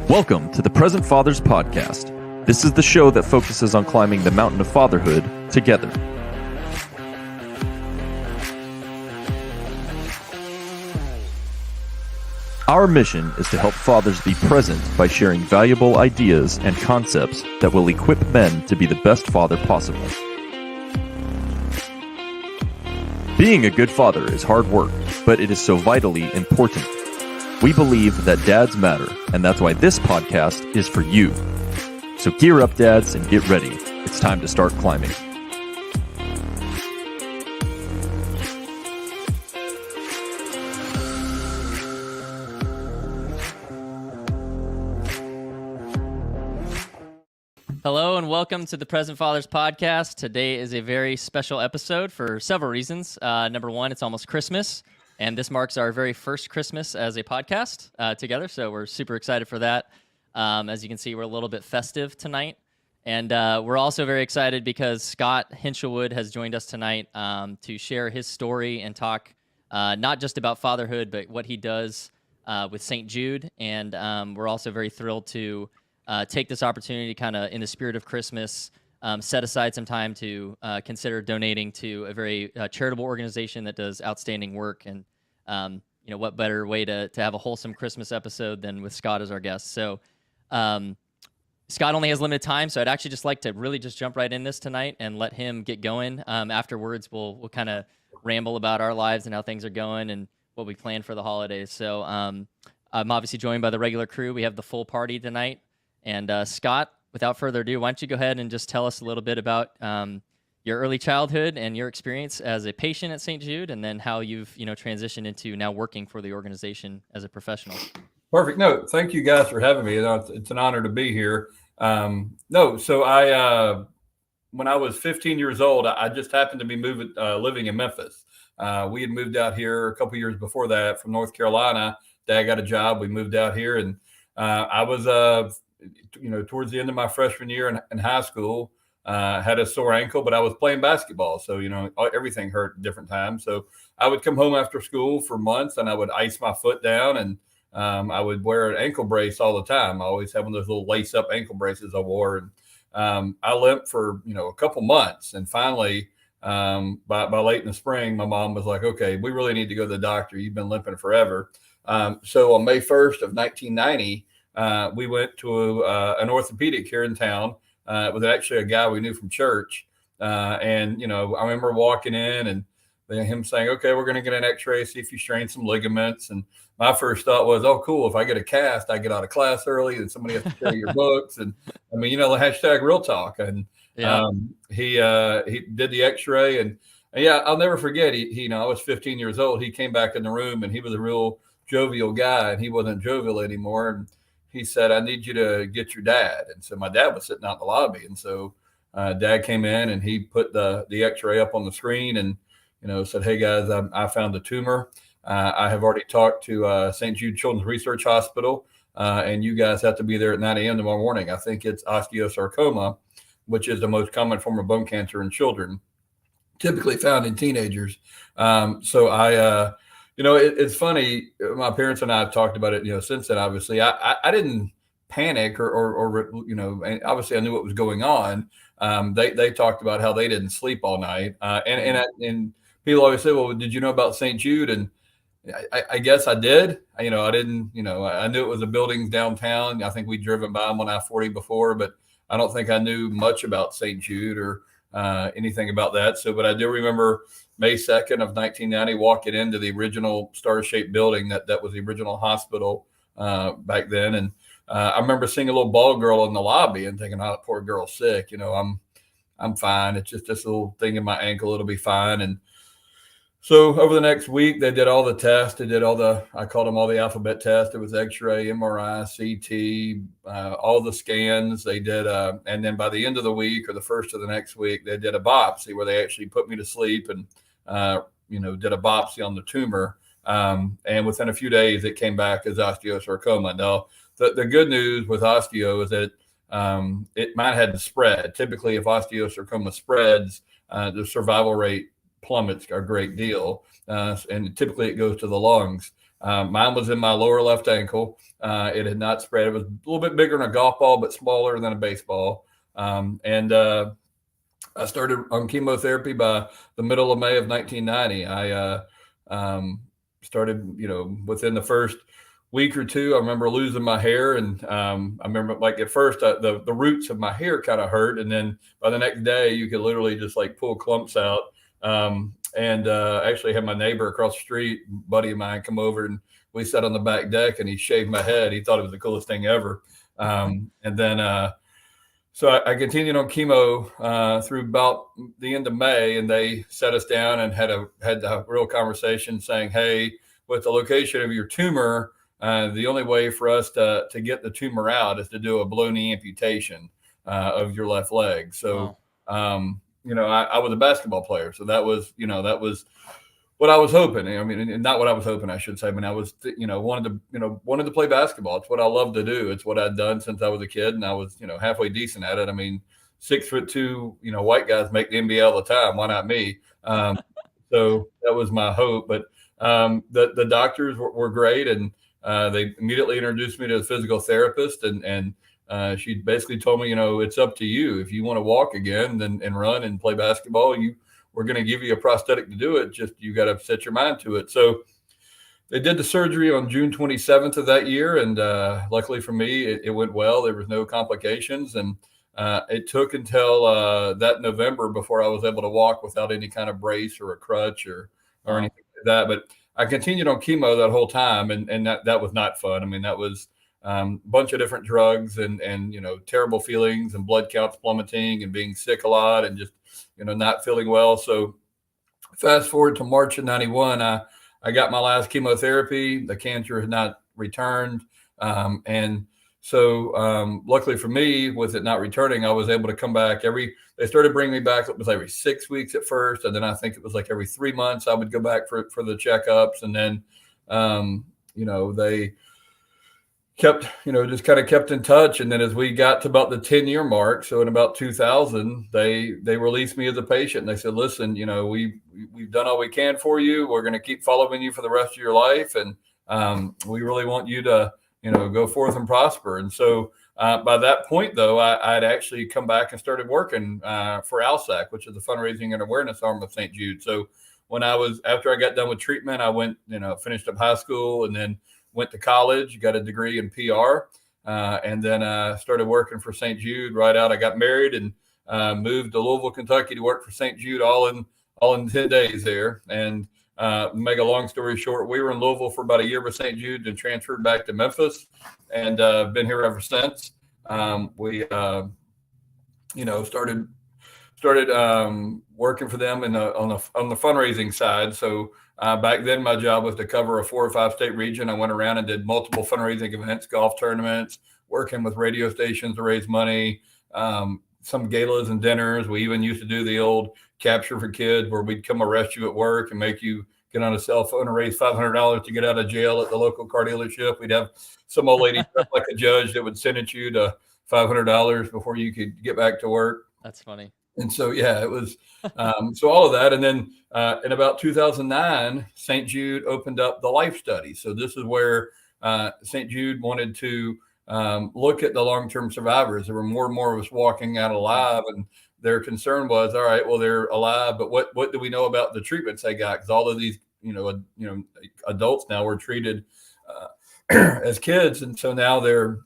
Welcome to the Present Fathers Podcast. This is the show that focuses on climbing the mountain of fatherhood together. Our mission is to help fathers be present by sharing valuable ideas and concepts that will equip men to be the best father possible. Being a good father is hard work, but it is so vitally important. We believe that dads matter, and that's why this podcast is for you. So gear up, dads, and get ready. It's time to start climbing. Hello and welcome to the Present Fathers Podcast. Today is a very special episode for several reasons. Number one, it's almost Christmas, and this marks our very first Christmas as a podcast together, so we're super excited for that. As you can see, we're a little bit festive tonight, and we're also very excited because Scott Hinshelwood has joined us tonight to share his story and talk not just about fatherhood, but what he does with St. Jude, and we're also very thrilled to take this opportunity kind of in the spirit of Christmas, set aside some time to consider donating to a very charitable organization that does outstanding work. And, what better way to have a wholesome Christmas episode than with Scott as our guest. So Scott only has limited time, so I'd actually just like to really just jump right in this tonight and let him get going. Afterwards, we'll kind of ramble about our lives and how things are going and what we plan for the holidays. So I'm obviously joined by the regular crew. We have the full party tonight. And Scott, without further ado, why don't you go ahead and just tell us a little bit about your early childhood and your experience as a patient at St. Jude, and then how you've transitioned into now working for the organization as a professional. Perfect. No, thank you guys for having me. It's an honor to be here. So I when I was 15 years old, I just happened to be living in Memphis. We had moved out here a couple years before that from North Carolina. Dad got a job. We moved out here, and I was towards the end of my freshman year in high school, had a sore ankle, but I was playing basketball. So, everything hurt at different times. So I would come home after school for months and I would ice my foot down, and I would wear an ankle brace all the time. I always had one of those little lace up ankle braces I wore. And I limped for, a couple months. And finally, by late in the spring, my mom was like, okay, we really need to go to the doctor. You've been limping forever. So on May 1st of 1990, we went to an orthopedic here in town. It was actually a guy we knew from church. I remember walking in and him saying, okay, we're going to get an x-ray, see if you strain some ligaments. And my first thought was, oh, cool. If I get a cast, I get out of class early and somebody has to carry your books. And the hashtag real talk. And he did the x-ray, and yeah, I'll never forget. I was 15 years old. He came back in the room and he was a real jovial guy, and he wasn't jovial anymore. And he said, I need you to get your dad. And so my dad was sitting out in the lobby. And so dad came in and he put the x-ray up on the screen and, said, hey guys, I found a tumor. I have already talked to St. Jude Children's Research Hospital, and you guys have to be there at 9 a.m. tomorrow morning. I think it's osteosarcoma, which is the most common form of bone cancer in children, typically found in teenagers. It's funny. My parents and I have talked about it, since then. Obviously, I didn't panic or obviously I knew what was going on. They talked about how they didn't sleep all night, and people always say, well, did you know about St. Jude? And I guess I did. I didn't. I knew it was a building downtown. I think we'd driven by them on I-40 before, but I don't think I knew much about St. Jude or anything about that. But I do remember May 2nd of 1990, walking into the original star-shaped building that was the original hospital back then. And I remember seeing a little bald girl in the lobby and thinking, oh, that poor girl's sick. I'm fine. It's just this little thing in my ankle. It'll be fine. And so over the next week, they did all the tests. They did I called them all the alphabet tests. It was X-ray, MRI, CT, all the scans. They did, and then by the end of the week or the first of the next week, they did a biopsy where they actually put me to sleep and, did a biopsy on the tumor. And within a few days, it came back as osteosarcoma. Now, the good news with osteo is that mine hadn't spread. Typically, if osteosarcoma spreads, the survival rate plummets a great deal. And typically it goes to the lungs. Mine was in my lower left ankle. It had not spread. It was a little bit bigger than a golf ball, but smaller than a baseball. I started on chemotherapy by the middle of May of 1990. I started, within the first week or two, I remember losing my hair. And I remember like at first the roots of my hair kind of hurt. And then by the next day, you could literally just like pull clumps out. Actually had my neighbor across the street, buddy of mine, come over, and we sat on the back deck and he shaved my head. He thought it was the coolest thing ever. So I continued on chemo through about the end of May, and they set us down and had a real conversation saying, hey, with the location of your tumor, the only way for us to get the tumor out is to do a balloon amputation of your left leg. So, wow. I was a basketball player, so that was what I was hoping. I mean, not what I was hoping, I should say, but I was, wanted to play basketball. It's what I love to do. It's what I'd done since I was a kid, and I was, halfway decent at it. I mean, 6'2", white guys make the NBA all the time. Why not me? So that was my hope. But the doctors were great, and they immediately introduced me to the physical therapist, and she basically told me, it's up to you. If you want to walk again and run and play basketball, we're going to give you a prosthetic to do it. Just, you got to set your mind to it. So they did the surgery on June 27th of that year. And luckily for me, it went well. There was no complications. And it took until that November before I was able to walk without any kind of brace or a crutch or anything like that. But I continued on chemo that whole time. And that was not fun. I mean, that was a bunch of different drugs and terrible feelings and blood counts plummeting and being sick a lot and just, not feeling well. So fast forward to March of 91, I got my last chemotherapy. The cancer had not returned. And so luckily for me, with it not returning, I was able to come back they started bringing me back. It was every 6 weeks at first. And then I think it was like every 3 months I would go back for the checkups. And then, they kept in touch. And then as we got to about the 10-year mark, so in about 2000, they released me as a patient. And they said, listen, we've done all we can for you. We're going to keep following you for the rest of your life. And we really want you to, go forth and prosper. And so by that point, though, I'd actually come back and started working for ALSAC, which is the fundraising and awareness arm of St. Jude. So after I got done with treatment, I went, finished up high school and then went to college, got a degree in PR, and then started working for St. Jude right out. I got married and moved to Louisville, Kentucky to work for St. Jude all in 10 days there. And make a long story short, we were in Louisville for about a year with St. Jude and transferred back to Memphis and been here ever since. We started working for them on the fundraising side. So back then, my job was to cover a 4 or 5 state region. I went around and did multiple fundraising events, golf tournaments, working with radio stations to raise money, some galas and dinners. We even used to do the old capture for kids where we'd come arrest you at work and make you get on a cell phone and raise $500 to get out of jail at the local car dealership. We'd have some old lady like a judge that would sentence you to $500 before you could get back to work. That's funny. And so, yeah, it was so all of that. And then in about 2009, St. Jude opened up the life study. So this is where St. Jude wanted to look at the long-term survivors. There were more and more of us walking out alive, and their concern was, all right, well, they're alive, but what do we know about the treatments they got? Because all of these, adults now were treated as kids, and so now they're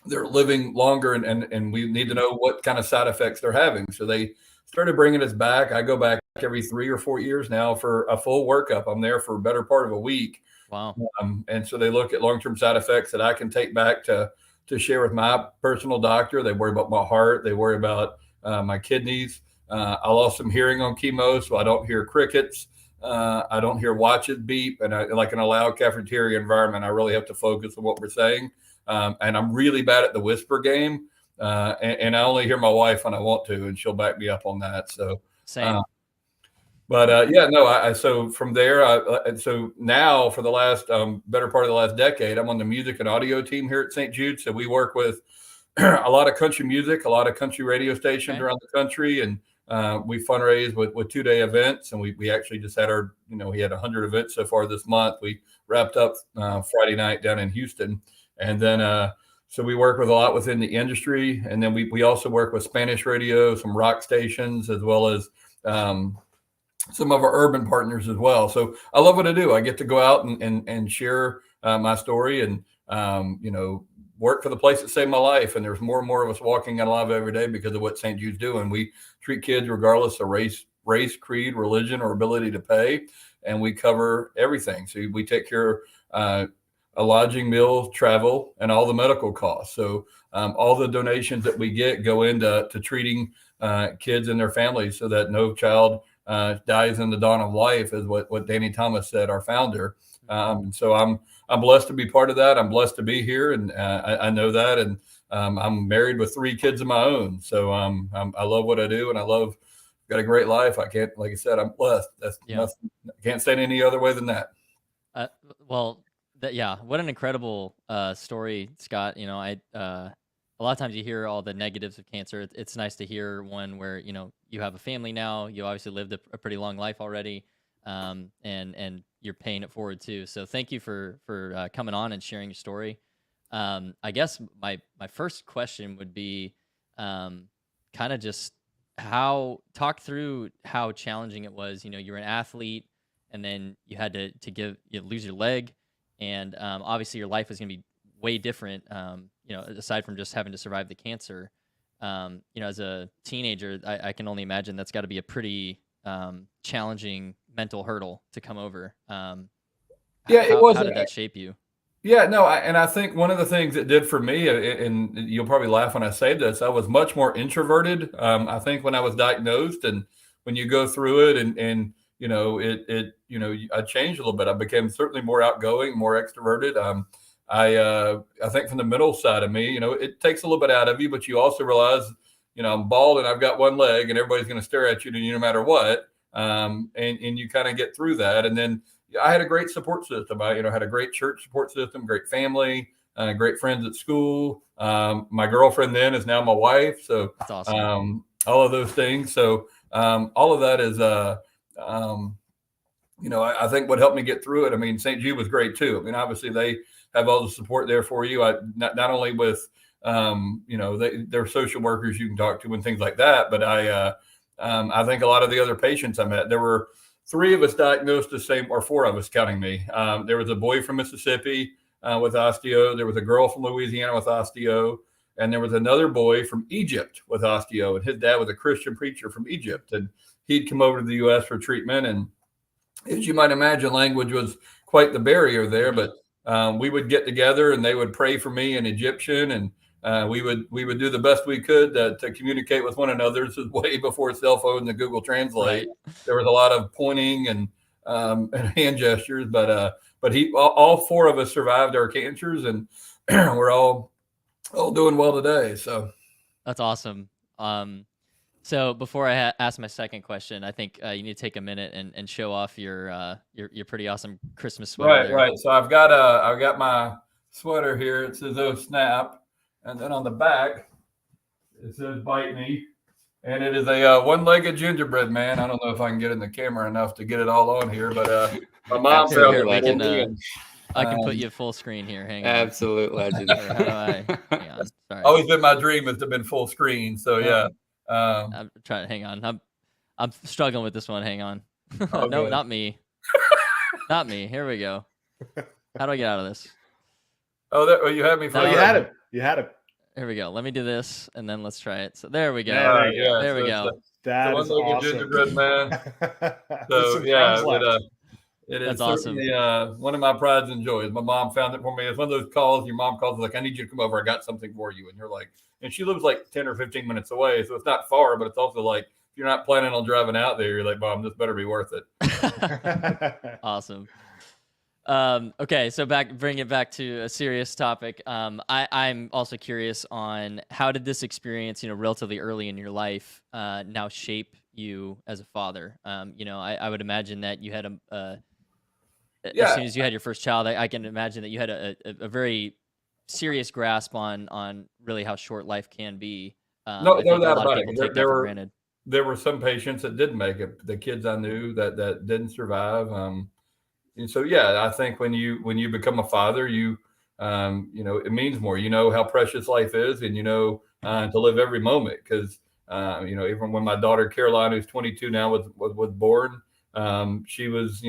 living longer, and we need to know what kind of side effects they're having. So they started bringing us back. I go back every 3 or 4 years now for a full workup. I'm there for a better part of a week. Wow. And so they look at long-term side effects that I can take back to share with my personal doctor. They worry about my heart. They worry about my kidneys. I lost some hearing on chemo, so I don't hear crickets. I don't hear watches beep. And like in a loud cafeteria environment, I really have to focus on what we're saying. And I'm really bad at the whisper game. And I only hear my wife when I want to, and she'll back me up on that. So, same. So from there, so now for the last better part of the last decade, I'm on the music and audio team here at St. Jude. So we work with a lot of country music, a lot of country radio stations around the country, and we fundraise with 2-day events, and we actually just had our, we had 100 events so far this month. We wrapped up Friday night down in Houston, and then so we work with a lot within the industry, and then we also work with Spanish radio, some rock stations, as well as some of our urban partners as well. So I love what I do. I get to go out and share my story, and work for the place that saved my life. And there's more and more of us walking out alive every day because of what St. Jude's doing. We treat kids regardless of race, creed, religion, or ability to pay, and we cover everything. So we take care of lodging, meals, travel, and all the medical costs. So all the donations that we get go into treating kids and their families, so that no child dies in the dawn of life, is what Danny Thomas said, our founder. So I'm blessed to be part of that. I'm blessed to be here, and I know that. And I'm married with 3 kids of my own. So I love what I do, and got a great life. I can't, like I said, I'm blessed. That's nothing. I can't say it any other way than that. What an incredible story, Scott. A lot of times you hear all the negatives of cancer. It's nice to hear one where, you have a family now. You obviously lived a pretty long life already, and you're paying it forward too. So thank you for coming on and sharing your story. I guess my first question would be kind of just talk through how challenging it was. You were an athlete, and then you had to lose your leg, and obviously your life was going to be way different. Aside from just having to survive the cancer, as a teenager, I can only imagine that's got to be a pretty challenging mental hurdle to come over. It was. How did that shape you? Yeah, no, I think one of the things it did for me, and you'll probably laugh when I say this, I was much more introverted. I think when I was diagnosed, and when you go through it, and I changed a little bit. I became certainly more outgoing, more extroverted. I think from the middle side of me, it takes a little bit out of you, but you also realize, I'm bald and I've got one leg, and everybody's going to stare at you no matter what. And you kind of get through that. And then I had a great support system. I, had a great church support system, great family, great friends at school. My girlfriend then is now my wife. So that's awesome. All of those things. So all of that is, I think what helped me get through it. I mean, St. Jude was great too. I mean, obviously they have all the support there for you. Not only with, they're social workers you can talk to and things like that, but I think a lot of the other patients I met, there were 3 of us diagnosed the same, or 4 of us counting me. There was a boy from Mississippi with osteo. There was a girl from Louisiana with osteo. And there was another boy from Egypt with osteo. And his dad was a Christian preacher from Egypt. And he'd come over to the U.S. for treatment. And as you might imagine, language was quite the barrier there. But we would get together, and they would pray for me in Egyptian. And we would do the best we could to communicate with one another. This is way before cell phones and Google Translate. Right. There was a lot of pointing and hand gestures, but all 4 of us survived our cancers, and we're all doing well today. So that's awesome. So before I ask my second question, I think you need to take a minute and show off your pretty awesome Christmas sweater. Right. So I've got my sweater here. It says "Oh Snap." And then on the back, it says "Bite Me," and it is a one-legged gingerbread man. I don't know if I can get in the camera enough to get it all on here, but my mom found it. I can put you full screen here. Hang on. Absolute legend. Hang on. Sorry. Always been my dream is to have been full screen. So yeah. I'm trying. Hang on. I'm struggling with this one. Hang on. No, good. Not me. Not me. Here we go. How do I get out of this? You had me. You had it. Here we go. Let me do this, and then let's try it. So there we go. There we go. That is awesome. Gingerbread man. So yeah, it is certainly one of my prides and joys. My mom found it for me. It's one of those calls. Your mom calls like, "I need you to come over. I got something for you," and you're like, and she lives like 10 or 15 minutes away, so it's not far, but it's also like if you're not planning on driving out there, you're like, "Mom, this better be worth it." Awesome. Okay, so bring it back to a serious topic. I'm also curious on how did this experience, relatively early in your life, now shape you as a father? I would imagine that you had as soon as you had your first child, I can imagine that you had a very serious grasp on really how short life can be. No doubt about it. there were some patients that didn't make it. The kids I knew that didn't survive. And so, yeah, I think when you become a father, it means more. You know how precious life is, and to live every moment. Because even when my daughter Caroline, who's 22 now, was born, she was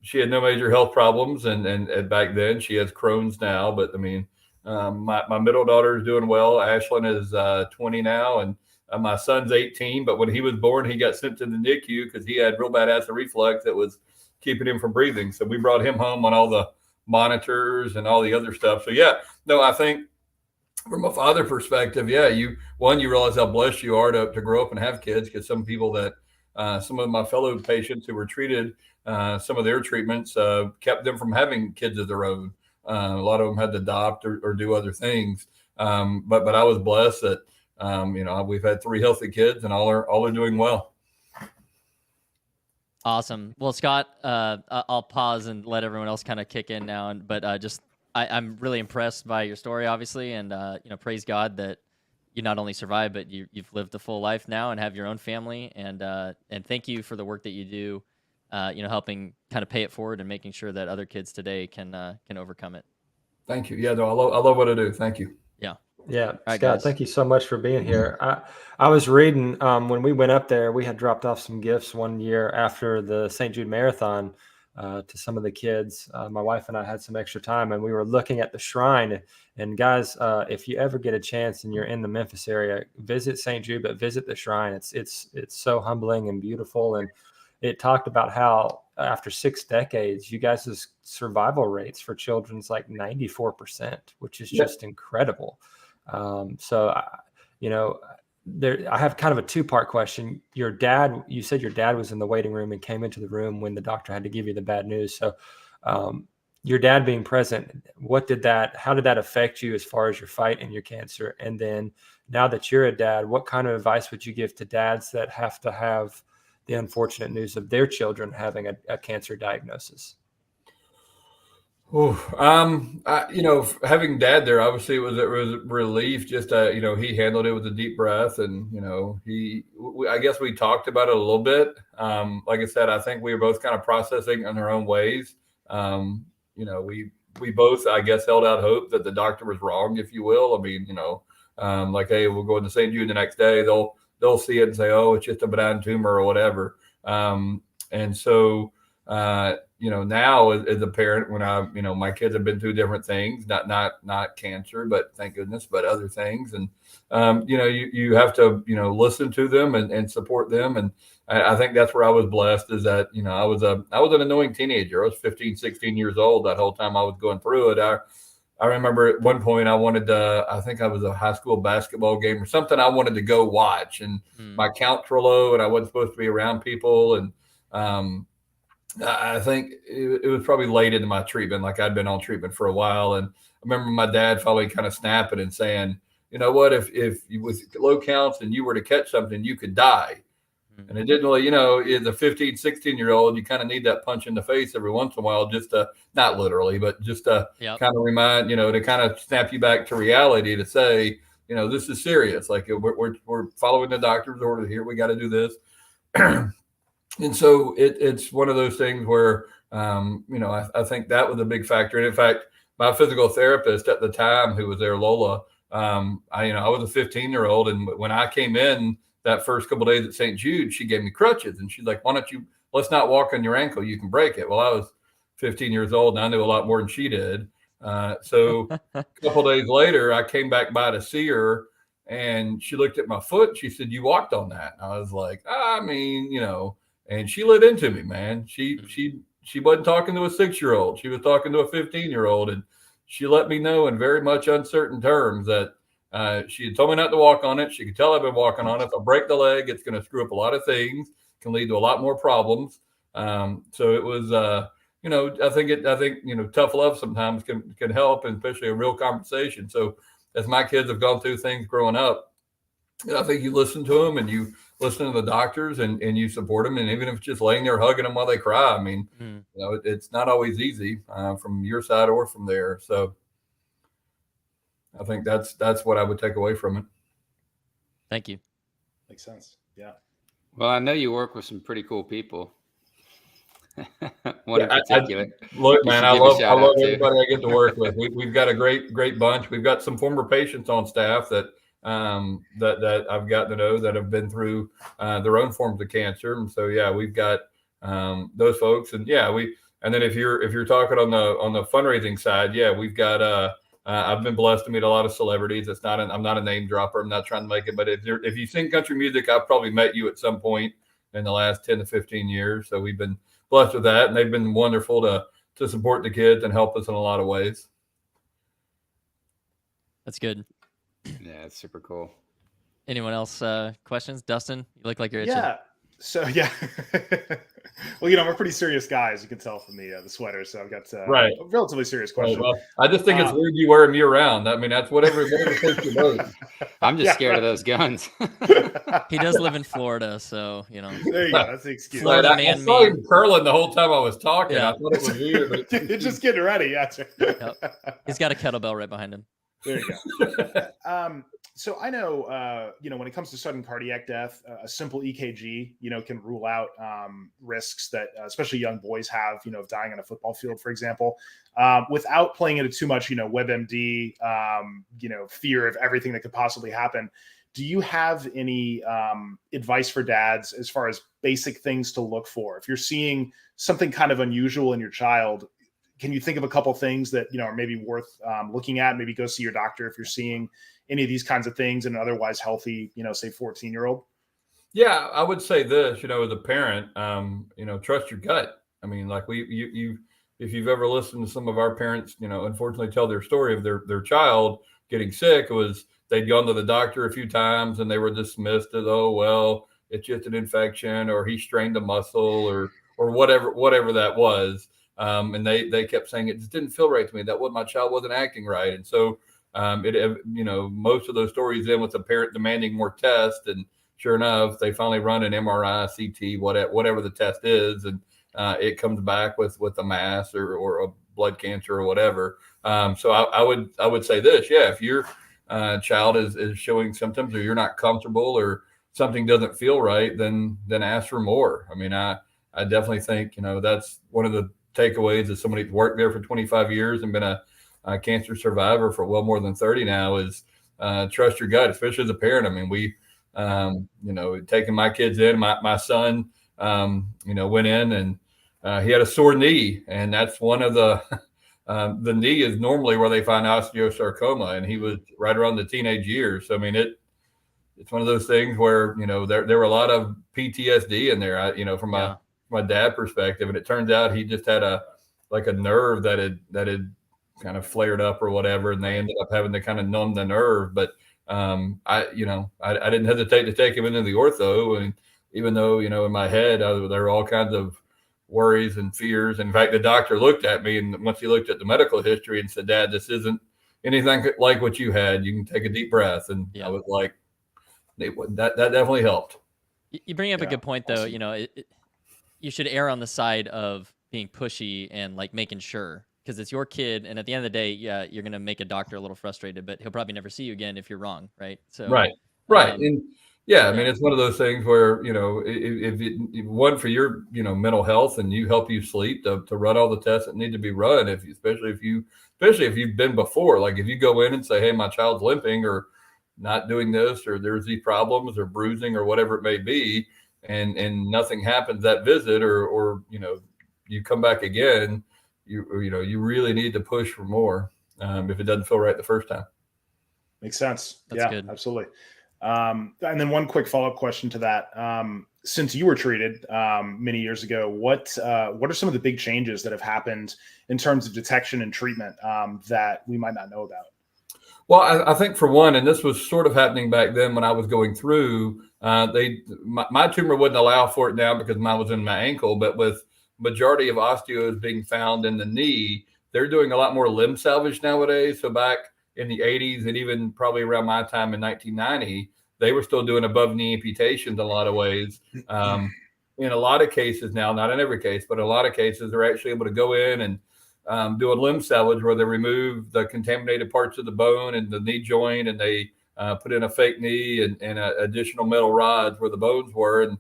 she had no major health problems, and back then she has Crohn's now. But I mean, my middle daughter is doing well. Ashlyn is 20 now, and my son's 18. But when he was born, he got sent to the NICU because he had real bad acid reflux that was keeping him from breathing. So we brought him home on all the monitors and all the other stuff. So yeah, no, I think from a father perspective, yeah, you realize how blessed you are to grow up and have kids, because some people that some of my fellow patients who were treated, some of their treatments kept them from having kids of their own. A lot of them had to adopt or do other things. But I was blessed that we've had 3 healthy kids, and all are doing well. Awesome. Well, Scott, I'll pause and let everyone else kind of kick in now. But I'm really impressed by your story, obviously, and praise God that you not only survived, but you've lived a full life now and have your own family. And thank you for the work that you do, helping kind of pay it forward and making sure that other kids today can overcome it. Thank you. Yeah, no, I love what I do. Thank you. Yeah. Yeah, right, Scott, guys. thank you so much for being here. I was reading when we went up there, we had dropped off some gifts one year after the St. Jude Marathon to some of the kids. My wife and I had some extra time, and we were looking at the shrine. And guys, if you ever get a chance and you're in the Memphis area, visit St. Jude, but visit the shrine. It's so humbling and beautiful. And it talked about how after 6 decades, you guys' survival rates for children's like 94%, which is just incredible. I have kind of a 2-part question. You said your dad was in the waiting room and came into the room when the doctor had to give you the bad news. So, your dad being present, how did that affect you as far as your fight and your cancer? And then now that you're a dad, what kind of advice would you give to dads that have to have the unfortunate news of their children having a cancer diagnosis? Having Dad there, obviously it was a relief. Just he handled it with a deep breath, and I guess we talked about it a little bit. Like I said, I think we were both kind of processing in our own ways. We both, I guess, held out hope that the doctor was wrong, if you will. I mean, like, hey, we'll go into St. Jude the next day. They'll see it and say, oh, it's just a benign tumor or whatever. And so. Now as a parent, when my kids have been through different things, not cancer, but thank goodness, but other things. And, you have to, listen to them and support them. And I think that's where I was blessed, is that, I was an annoying teenager. I was 15, 16 years old that whole time I was going through it. I remember at one point I wanted I think I was a high school basketball game or something I wanted to go watch, and my counts were low and I wasn't supposed to be around people. And, I think it was probably late into my treatment. Like, I'd been on treatment for a while. And I remember my dad finally kind of snapping and saying, you know what, if you with low counts and you were to catch something, you could die. And it didn't really, as a 15, 16-year-old, you kind of need that punch in the face every once in a while, just to, not literally, but just to kind of remind, to kind of snap you back to reality, to say, this is serious. Like, we're following the doctor's order here. We got to do this. And so it's one of those things where, I think that was a big factor. And in fact, my physical therapist at the time, who was there, Lola, I was a 15-year-old. And when I came in that first couple of days at St. Jude, she gave me crutches. And she's like, let's not walk on your ankle. You can break it. Well, I was 15 years old and I knew a lot more than she did. So a couple of days later, I came back by to see her, and she looked at my foot. She said, you walked on that. And I was like, and she lit into me, man. She wasn't talking to a 6-year-old. She was talking to a 15-year-old. And she let me know in very much uncertain terms that she had told me not to walk on it. She could tell I've been walking on it. If I break the leg, it's going to screw up a lot of things, can lead to a lot more problems. So it was, I think, tough love sometimes can help, and especially a real conversation. So as my kids have gone through things growing up, I think you listen to them and you listen to the doctors and you support them. And even if it's just laying there hugging them while they cry, I mean, it's not always easy from your side or from there. So I think that's what I would take away from it. Thank you. Makes sense. Yeah. Well, I know you work with some pretty cool people. One in particular. Look, man, I love everybody I get to work with. We've got a great bunch. We've got some former patients on staff that I've gotten to know that have been through their own forms of cancer, and so yeah, we've got those folks, and yeah, and then if you're talking on the fundraising side, yeah, we've got I've been blessed to meet a lot of celebrities. I'm not a name dropper. I'm not trying to make it, but if you sing country music, I've probably met you at some point in the last 10 to 15 years. So we've been blessed with that, and they've been wonderful to support the kids and help us in a lot of ways. That's good. Yeah, it's super cool. Anyone else questions? Dustin, you look like you're itching. Yeah. So yeah. Well, I'm a pretty serious guy, as you can tell from the sweater. So I've got a relatively serious question. Right, well, I just think it's weird you wear them year round. I mean, that's whatever takes your boat. I'm just scared of those guns. He does live in Florida, so There you go. That's the excuse. Florida I saw him curling the whole time I was talking. Yeah. I thought it was weird. But You're just getting ready. That's Yep. He's got a kettlebell right behind him. There you go. So I know, when it comes to sudden cardiac death, a simple EKG, can rule out risks that especially young boys have, of dying on a football field, for example, without playing into too much, WebMD, fear of everything that could possibly happen. Do you have any advice for dads as far as basic things to look for? If you're seeing something kind of unusual in your child, can you think of a couple things that, are maybe worth looking at? Maybe go see your doctor if you're seeing any of these kinds of things in an otherwise healthy, say 14-year-old? yeah, I would say this, as a parent, trust your gut. I mean, like if you've ever listened to some of our parents, unfortunately tell their story of their child getting sick, it was they'd gone to the doctor a few times and they were dismissed as, oh, well, it's just an infection, or he strained a muscle, or whatever that was. And they kept saying it just didn't feel right to me. That my child wasn't acting right. And so most of those stories end with the parent demanding more tests. And sure enough, they finally run an MRI, CT, whatever the test is, and it comes back with a mass or a blood cancer or whatever. So I would say this, yeah, if your child is showing symptoms, or you're not comfortable, or something doesn't feel right, then ask for more. I mean, I definitely think that's one of the takeaways as somebody who's worked there for 25 years and been a cancer survivor for well more than 30 now is trust your gut, especially as a parent. I mean, we, taking my kids in, my son, went in and he had a sore knee, and that's one of the knee is normally where they find osteosarcoma, and he was right around the teenage years. So, I mean, it's one of those things where, there were a lot of PTSD in there, from my dad perspective. And it turns out he just had a nerve that had kind of flared up or whatever. And they ended up having to kind of numb the nerve. But I didn't hesitate to take him into the ortho. And even though, in my head, there were all kinds of worries and fears. In fact, the doctor looked at me, and once he looked at the medical history and said, Dad, this isn't anything like what you had. You can take a deep breath. And I was like, that definitely helped. You bring up a good point, though. You should err on the side of being pushy and like making sure, because it's your kid. And at the end of the day, yeah, you're going to make a doctor a little frustrated, but he'll probably never see you again if you're wrong. Right. So, right. And I mean, it's one of those things where, if one for your, mental health, and you help you sleep to run all the tests that need to be run. Especially if you've been before, like if you go in and say, hey, my child's limping or not doing this, or there's these problems or bruising or whatever it may be, and nothing happens that visit, or you come back again, you really need to push for more if it doesn't feel right the first time. Makes sense. That's good. Absolutely. And then one quick follow-up question to that. Since you were treated many years ago, what are some of the big changes that have happened in terms of detection and treatment that we might not know about? Well, I think for one, and this was sort of happening back then when I was going through, my tumor wouldn't allow for it now because mine was in my ankle, but with majority of osteos being found in the knee, they're doing a lot more limb salvage nowadays. So back in the 80s, and even probably around my time in 1990, they were still doing above knee amputations in a lot of ways. In a lot of cases now, not in every case, but in a lot of cases, they're actually able to go in and do a limb salvage where they remove the contaminated parts of the bone and the knee joint, and they put in a fake knee and additional metal rods where the bones were, and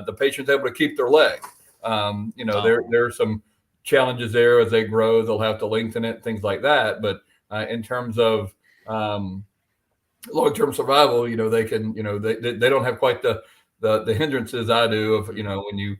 the patient's able to keep their leg. There are some challenges there as they grow. They'll have to lengthen it, things like that. But in terms of long-term survival, they can, they don't have quite the hindrances I do of, when you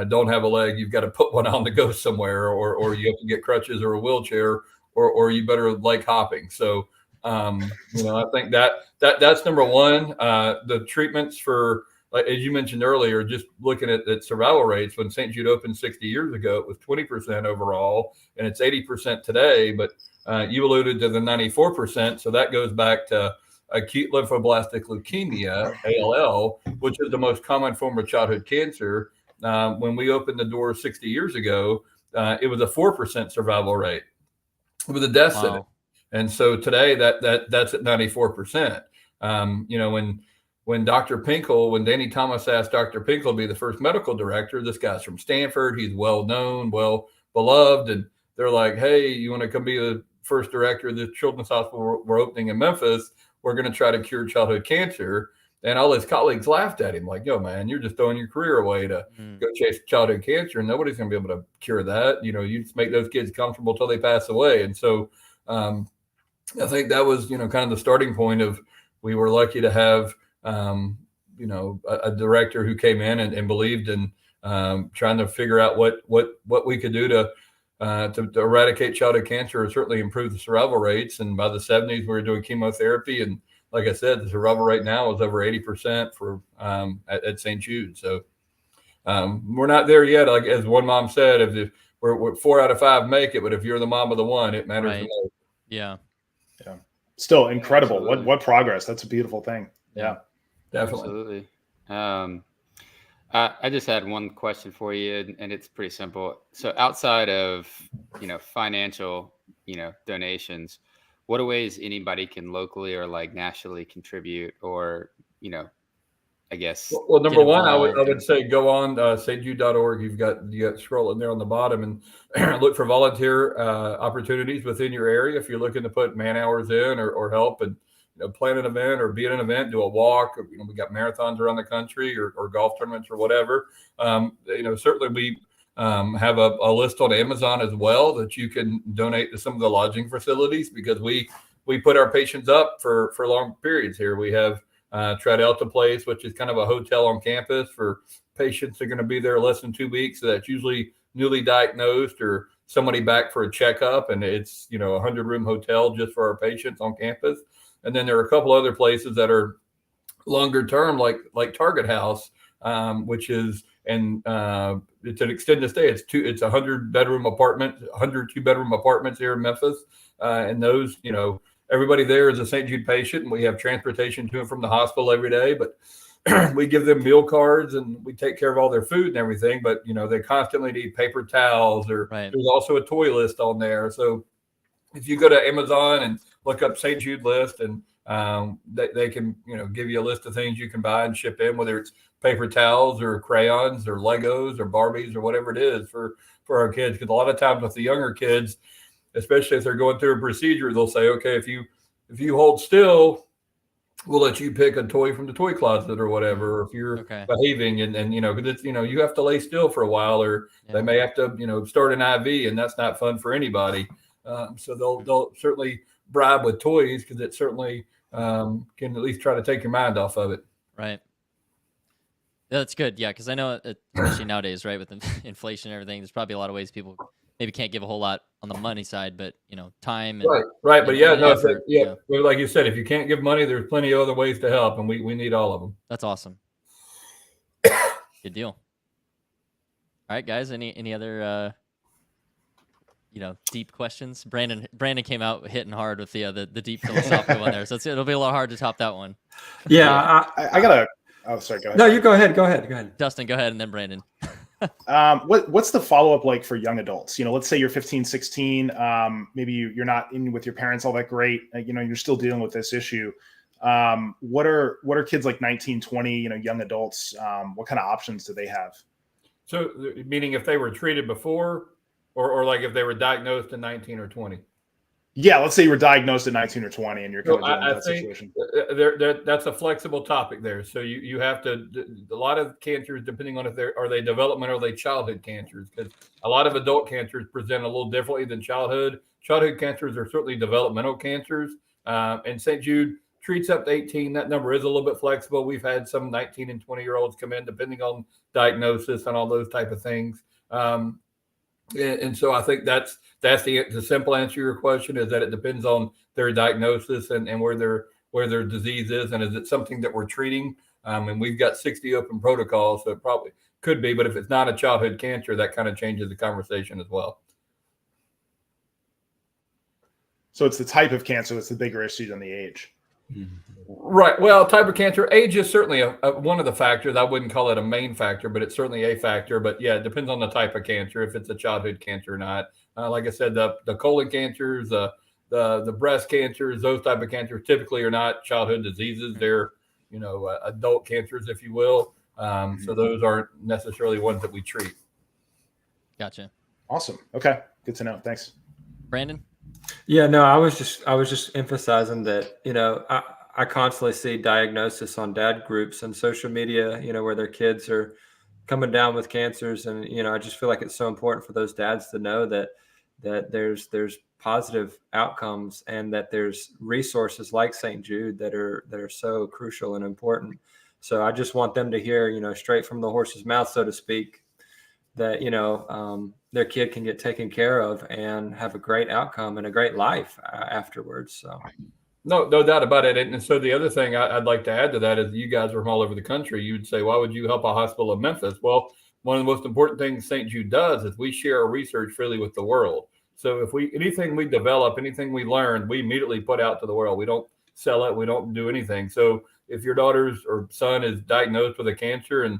don't have a leg, you've got to put one on to go somewhere, or you have to get crutches or a wheelchair, or you better like hopping. So, I think that's number one. The treatments for, as you mentioned earlier, just looking at survival rates, when St. Jude opened 60 years ago, it was 20% overall, and it's 80% today. But you alluded to the 94%. So that goes back to acute lymphoblastic leukemia, ALL, which is the most common form of childhood cancer. When we opened the doors 60 years ago, it was a 4% survival rate with a death sentence. And so today that's at 94%. When Dr. Pinkel, when Danny Thomas asked Dr. Pinkel to be the first medical director, this guy's from Stanford, he's well known, well beloved, and they're like, hey, you want to come be the first director of the children's hospital we're opening in Memphis? We're going to try to cure childhood cancer. And all his colleagues laughed at him like, yo, man, you're just throwing your career away to go chase childhood cancer, and nobody's going to be able to cure that. You just make those kids comfortable till they pass away. And so I think that was, kind of the starting point of, we were lucky to have, a director who came in and believed in trying to figure out what we could do to eradicate childhood cancer, or certainly improve the survival rates. And by the 70s, we were doing chemotherapy, and like I said, the survival rate now is over 80% for at St. Jude. So we're not there yet. Like as one mom said, if we're 4 out of 5 make it, but if you're the mom of the one, it matters the most. Yeah. Still incredible. What progress. That's a beautiful thing. Yeah, definitely. Absolutely. I just had one question for you, and it's pretty simple. So outside of, financial, donations, what are ways anybody can locally or like nationally contribute, or, I guess? Well, number one, I would say go on stjude.org. You got scrolling there on the bottom, and look for volunteer opportunities within your area. If you're looking to put man hours in or help and plan an event or be at an event, do a walk. We got marathons around the country or golf tournaments or whatever. Certainly we have a list on Amazon as well that you can donate to some of the lodging facilities, because we put our patients up for long periods here. We have Tradelta Place, which is kind of a hotel on campus for patients that are going to be there less than 2 weeks. So that's usually newly diagnosed or somebody back for a checkup, and it's 100-room hotel just for our patients on campus. And then there are a couple other places that are longer term, like Target House, which is, and it's an extended stay. It's 100-bedroom apartment, 100 2-bedroom apartments here in Memphis, and those, everybody there is a St. Jude patient, and we have transportation to and from the hospital every day. But we give them meal cards, and we take care of all their food and everything. But they constantly need paper towels, or there's also a toy list on there. So if you go to Amazon and look up St. Jude list, and they can give you a list of things you can buy and ship in, whether it's paper towels or crayons or Legos or Barbies or whatever it is for our kids. Because a lot of times with the younger kids, especially if they're going through a procedure, they'll say, okay, if you hold still, we'll let you pick a toy from the toy closet or whatever. Or if you're behaving, and because it's you have to lay still for a while, or they may have to start an IV, and that's not fun for anybody. So they'll certainly bribe with toys, because it certainly can at least try to take your mind off of it. Right. Yeah, that's good. Yeah, because I know, especially nowadays, right, with inflation and everything, there's probably a lot of ways people maybe can't give a whole lot on the money side, but time. And, right. But effort, Well, like you said, if you can't give money, there's plenty of other ways to help, and we need all of them. That's awesome. Good deal. All right, guys. Any other deep questions? Brandon came out hitting hard with the deep philosophical one there, so it'll be a lot hard to top that one. Yeah, I got a. Oh, sorry. Go ahead. No, you go ahead. Go ahead. Dustin, go ahead, and then Brandon. What's the follow-up like for young adults? Let's say you're 15, 16. Maybe you're not in with your parents all that great. You're still dealing with this issue. What are kids like 19, 20, young adults? What kind of options do they have? So, meaning if they were treated before, or like if they were diagnosed in 19 or 20? Yeah, let's say you were diagnosed at 19 or 20 and you're kind of dealing with that situation. That's a flexible topic there. So you have to, a lot of cancers, depending on if are they developmental or are they childhood cancers, because a lot of adult cancers present a little differently than childhood. Childhood cancers are certainly developmental cancers. And St. Jude treats up to 18. That number is a little bit flexible. We've had some 19 and 20-year-olds come in, depending on diagnosis and all those type of things. And so I think that's the simple answer to your question, is that it depends on their diagnosis and where their disease is, and is it something that we're treating? And we've got 60 open protocols, so it probably could be. But if it's not a childhood cancer, that kind of changes the conversation as well. So it's the type of cancer that's the bigger issue than the age. Right. Well, type of cancer, age is certainly one of the factors. I wouldn't call it a main factor, but it's certainly a factor. But yeah, it depends on the type of cancer, if it's a childhood cancer or not. Like I said, the colon cancers, the breast cancers, those type of cancers typically are not childhood diseases. They're, adult cancers, if you will. So those aren't necessarily ones that we treat. Gotcha. Awesome. Okay. Good to know. Thanks. Brandon? Yeah, no, I was just emphasizing that, I constantly see diagnosis on dad groups and social media, where their kids are coming down with cancers. And, I just feel like it's so important for those dads to know that there's positive outcomes, and that there's resources like St. Jude that are so crucial and important. So I just want them to hear, straight from the horse's mouth, so to speak, that, their kid can get taken care of and have a great outcome and a great life afterwards. So. No doubt about it. And so the other thing I'd like to add to that is, you guys are from all over the country. You'd say, why would you help a hospital in Memphis? Well, one of the most important things St. Jude does is we share our research freely with the world. So if anything we develop, anything we learn, we immediately put out to the world. We don't sell it. We don't do anything. So if your daughter's or son is diagnosed with a cancer, and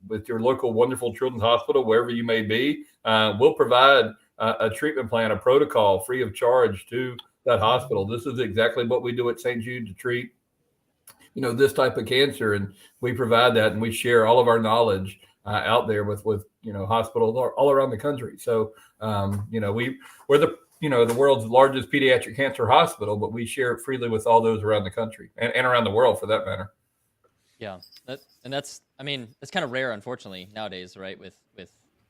with your local wonderful children's hospital, wherever you may be, we'll provide a treatment plan, a protocol free of charge to that hospital. This is exactly what we do at St. Jude to treat, this type of cancer. And we provide that, and we share all of our knowledge out there with hospitals all around the country. So, we're the world's largest pediatric cancer hospital, but we share it freely with all those around the country and around the world, for that matter. Yeah. That's kind of rare, unfortunately, nowadays, right? With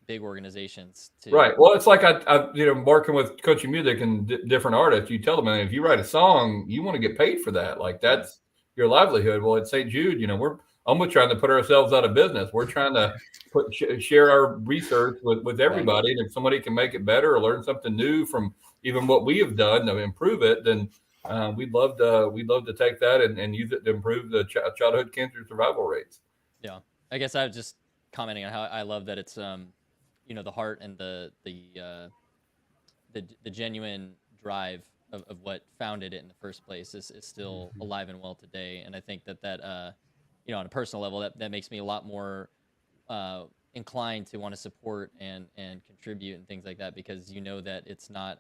big organizations Right. Well, it's like I working with country music and different artists. You tell them, if you write a song, you want to get paid for that. Like, that's your livelihood. Well, at St. Jude, we're almost trying to put ourselves out of business. We're trying to share our research with everybody. And if somebody can make it better or learn something new from even what we have done to improve it, then we'd love to take that and use it to improve the childhood cancer survival rates. Yeah. I guess I was just commenting on how I love that it's the heart and the genuine drive of what founded it in the first place is still alive and well today. And I think that on a personal level, that makes me a lot more inclined to want to support and contribute and things like that, because that it's not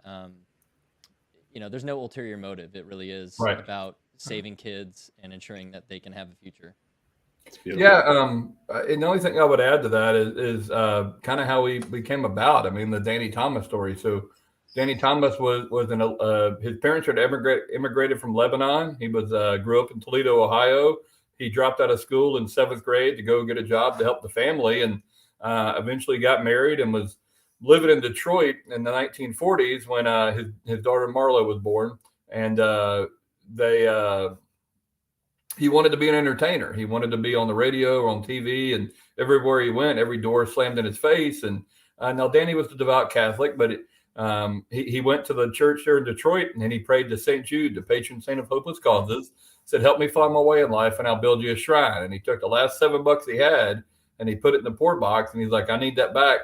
there's no ulterior motive. It really is about saving kids and ensuring that they can have a future. Yeah. And the only thing I would add to that is kind of how we came about. I mean, the Danny Thomas story. So Danny Thomas was his parents had immigrated from Lebanon. He grew up in Toledo, Ohio. He dropped out of school in 7th grade to go get a job to help the family, and eventually got married and was living in Detroit in the 1940s when his daughter Marla was born. And he wanted to be an entertainer. He wanted to be on the radio or on TV, and everywhere he went, every door slammed in his face. And now Danny was a devout Catholic, but he went to the church there in Detroit, and he prayed to St. Jude, the patron saint of hopeless causes, said, help me find my way in life and I'll build you a shrine. And he took the last $7 he had and he put it in the poor box. And he's like, I need that back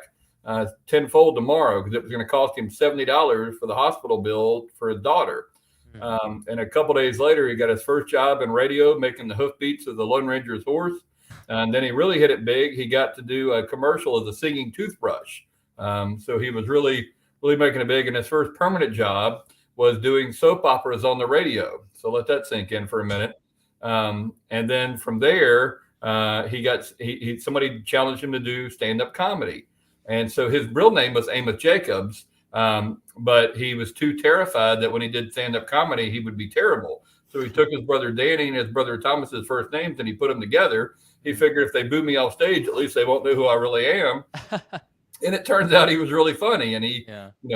tenfold tomorrow, because it was going to cost him $70 for the hospital bill for his daughter. And a couple days later, he got his first job in radio, making the hoofbeats of the Lone Ranger's horse. And then he really hit it big. He got to do a commercial as a singing toothbrush. So he was really making it big. And his first permanent job was doing soap operas on the radio. So let that sink in for a minute. And then from there, somebody challenged him to do stand-up comedy. And so his real name was Amos Jacobs. But he was too terrified that when he did stand-up comedy, he would be terrible. So he took his brother Danny and his brother Thomas's first names and he put them together. He figured if they boo me off stage, at least they won't know who I really am. And it turns out he was really funny. And he,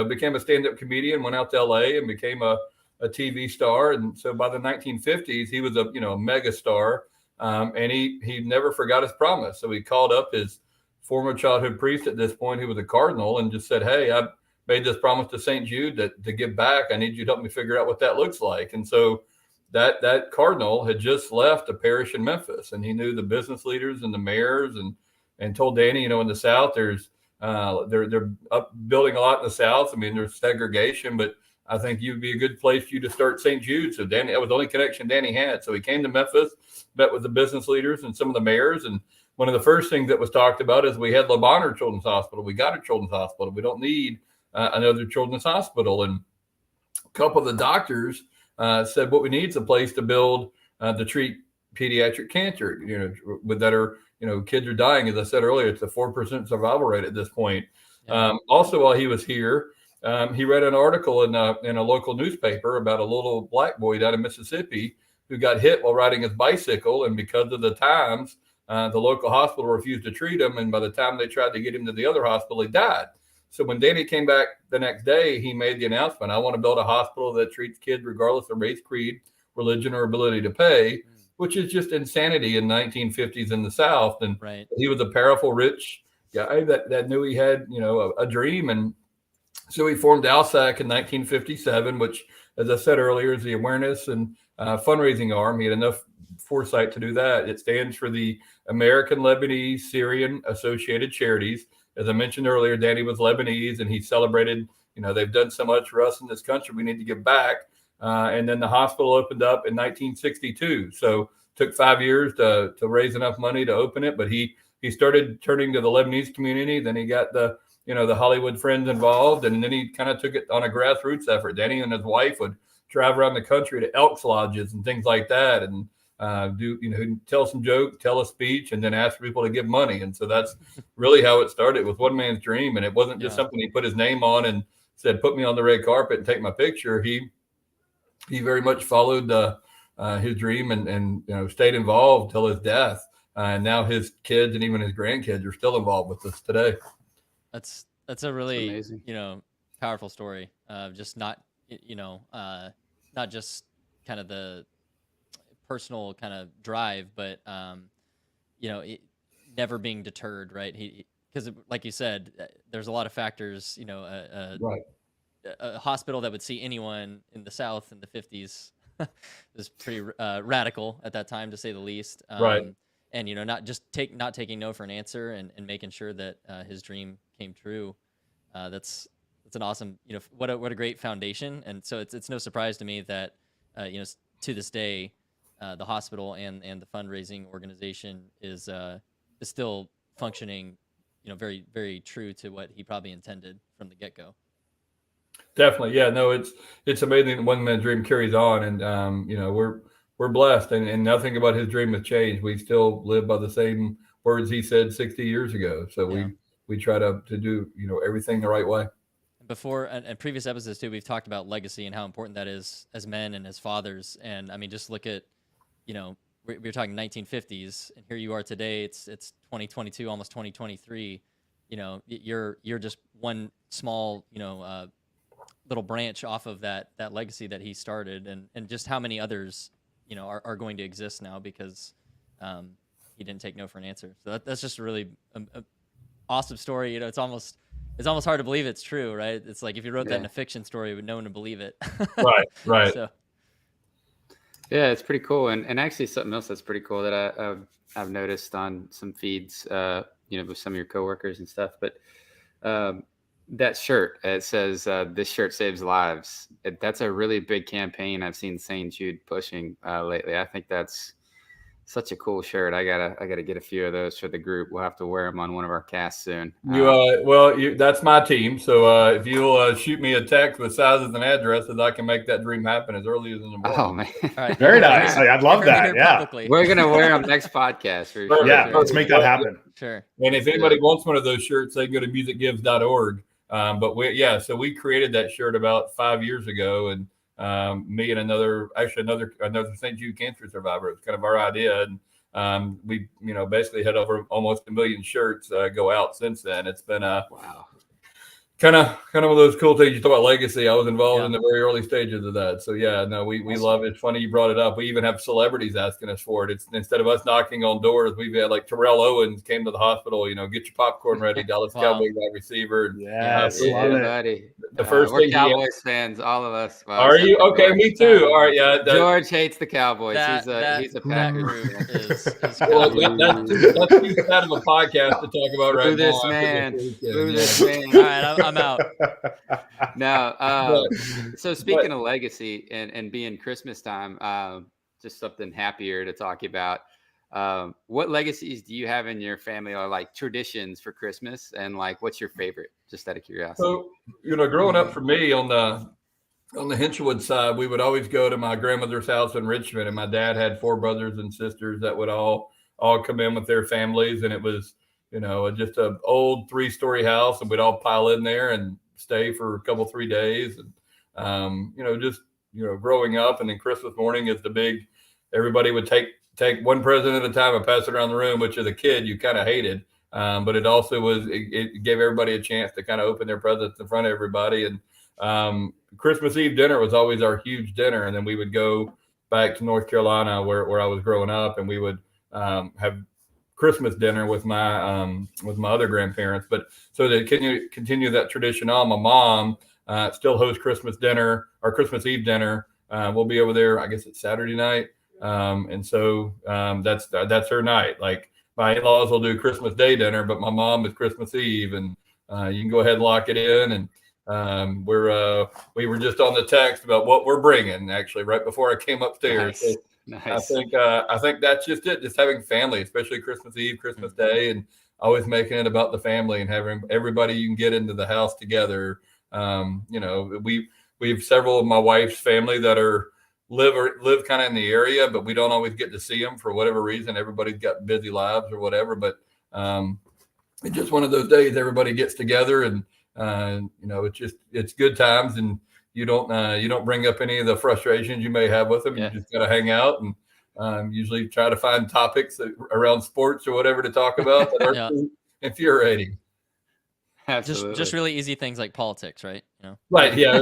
became a stand-up comedian, went out to LA and became a TV star. And so by the 1950s, he was a mega star. And he never forgot his promise. So he called up his former childhood priest at this point, who was a cardinal, and just said, "Hey, I made this promise to St. Jude to give back. I need you to help me figure out what that looks like." And so that cardinal had just left a parish in Memphis, and he knew the business leaders and the mayors, and told Danny, in the South, they're up building a lot in the South. I mean, there's segregation, but I think you'd be a good place for you to start St. Jude. So Danny, that was the only connection Danny had. So he came to Memphis, met with the business leaders and some of the mayors. And one of the first things that was talked about is we had Le Bonheur Children's Hospital. We got a children's hospital. We don't need another children's hospital. And a couple of the doctors said what we need is a place to build to treat pediatric cancer, that are, kids are dying. As I said earlier, it's a 4% survival rate at this point. Yeah. Also, while he was here, he read an article in a local newspaper about a little black boy down in Mississippi who got hit while riding his bicycle. And because of the times, the local hospital refused to treat him. And by the time they tried to get him to the other hospital, he died. So when Danny came back the next day, he made the announcement, "I want to build a hospital that treats kids regardless of race, creed, religion, or ability to pay," which is just insanity in the 1950s in the South. And he was a powerful, rich guy that knew he had, a dream. And so he formed ALSAC in 1957, which, as I said earlier, is the awareness and fundraising arm. He had enough foresight to do that. It stands for the American Lebanese Syrian Associated Charities. As I mentioned earlier, Danny was Lebanese, and he celebrated, they've done so much for us in this country, we need to give back. And then the hospital opened up in 1962. So it took 5 years to raise enough money to open it. But he started turning to the Lebanese community. Then he got the Hollywood friends involved. And then he kind of took it on a grassroots effort. Danny and his wife would drive around the country to Elks Lodges and things like that. And tell some joke, tell a speech, and then ask people to give money. And so that's really how it started. It was one man's dream. And it wasn't just something he put his name on and said, "Put me on the red carpet and take my picture." He very much followed his dream and stayed involved till his death. And now his kids and even his grandkids are still involved with us today. That's a really powerful story of just not just kind of the personal kind of drive, but never being deterred, right? Because like you said, there's a lot of factors. A hospital that would see anyone in the South in the 50s was pretty radical at that time, to say the least. And not taking no for an answer, and making sure that his dream came true. That's an awesome, what a great foundation. And so it's no surprise to me that to this day, the hospital and the fundraising organization is still functioning, very, very true to what he probably intended from the get-go. Definitely. Yeah, no, it's amazing that one man's dream carries on. And, we're blessed, and nothing about his dream has changed. We still live by the same words he said 60 years ago. So we try to do, everything the right way. Before and previous episodes too, we've talked about legacy and how important that is as men and as fathers. And I mean, just look at, we were talking 1950s, and here you are today. It's 2022, almost 2023. You're just one small, little branch off of that legacy that he started, and just how many others, are going to exist now because he didn't take no for an answer. So that's just a really awesome story. It's almost hard to believe it's true, right? It's like if you wrote that in a fiction story, no one would believe it. Right. So. Yeah, it's pretty cool. And actually something else that's pretty cool that I've noticed on some feeds, with some of your coworkers and stuff, but that shirt, it says, "This shirt saves lives." That's a really big campaign I've seen St. Jude pushing lately. I think that's such a cool shirt. I gotta get a few of those for the group. We'll have to wear them on one of our casts soon. That's my team. So if you'll shoot me a text with sizes and addresses, I can make that dream happen as early as in the morning. Oh man, All right. Very nice. I'd love that. Yeah, publicly. We're gonna wear them next podcast. For Yeah, let's make that happen. Sure. And if anybody wants one of those shirts, they can go to musicgives.org. But so we created that shirt about 5 years ago, and me and another St. Jude cancer survivor. It was kind of our idea, and we basically had over almost 1 million shirts go out since then. It's been wow. Kind of one of those cool things. You talk about legacy. I was involved in the very early stages of that. So we love it. It's funny you brought it up. We even have celebrities asking us for it. It's instead of us knocking on doors, we've had like Terrell Owens came to the hospital. Get your popcorn ready. Dallas Cowboy wide receiver. Yes, love it. Buddy. The first we're thing Cowboys fans, all of us. Are you okay? George. Me too. All right, yeah. George hates the Cowboys. He's a that Packers group fan. is that's too sad of a podcast to talk about right now. This man. All right, I'm out. No. So speaking of legacy and being Christmas time, just something happier to talk about. What legacies do you have in your family, or like traditions for Christmas? And like, what's your favorite? Just out of curiosity. So, growing up for me on the Hinshelwood side, we would always go to my grandmother's house in Richmond, and my dad had 4 brothers and sisters that would all come in with their families, and it was just an old 3-story house, and we'd all pile in there and stay for a couple 3 days, and growing up, and then Christmas morning is the big. Everybody would take one present at a time and pass it around the room, which as a kid you kind of hated, but it also it gave everybody a chance to kind of open their presents in front of everybody. And Christmas Eve dinner was always our huge dinner, and then we would go back to North Carolina where I was growing up, and we would have Christmas dinner with my other grandparents. But so to continue that tradition on, my mom still hosts Christmas dinner or Christmas Eve dinner. We'll be over there, I guess it's Saturday night. And so that's her night. Like my in-laws will do Christmas Day dinner, but my mom is Christmas Eve, and you can go ahead and lock it in. And we were just on the text about what we're bringing actually right before I came upstairs. Nice. So Nice. I think that's just it. Just having family, especially Christmas Eve, Christmas Day, and always making it about the family and having everybody you can get into the house together. We have several of my wife's family that live kind of in the area, but we don't always get to see them for whatever reason. Everybody's got busy lives or whatever, but it's just one of those days everybody gets together, and it's good times, and you don't bring up any of the frustrations you may have with them. Yeah. You just got to hang out and usually try to find topics around sports or whatever to talk about that are infuriating. Absolutely. Just really easy things like politics, right? Right. Yeah.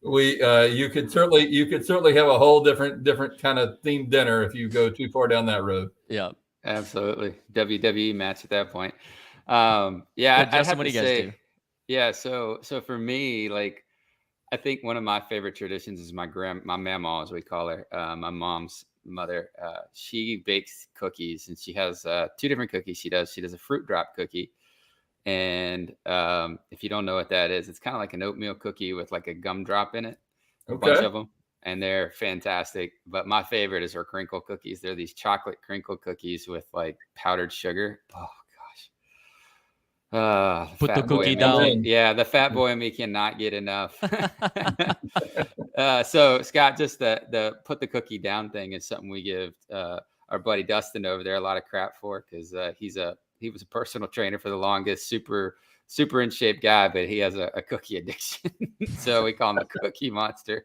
You could certainly have a whole different kind of themed dinner if you go too far down that road. Yeah. Absolutely. WWE match at that point. Justin, what do you guys do? Yeah. So for me, like, I think one of my favorite traditions is my mama, as we call her, my mom's mother. She bakes cookies, and she has 2 different cookies she does. She does a fruit drop cookie. And if you don't know what that is, it's kind of like an oatmeal cookie with like a gumdrop in it, a bunch of them, and they're fantastic. But my favorite is her crinkle cookies. They're these chocolate crinkle cookies with like powdered sugar. Oh gosh. Put the cookie down. Yeah, the fat boy in me cannot get enough. So Scott, just the put the cookie down thing is something we give our buddy Dustin over there a lot of crap for, because he was a personal trainer for the longest, super in shape guy, but he has a cookie addiction. So we call him the Cookie Monster.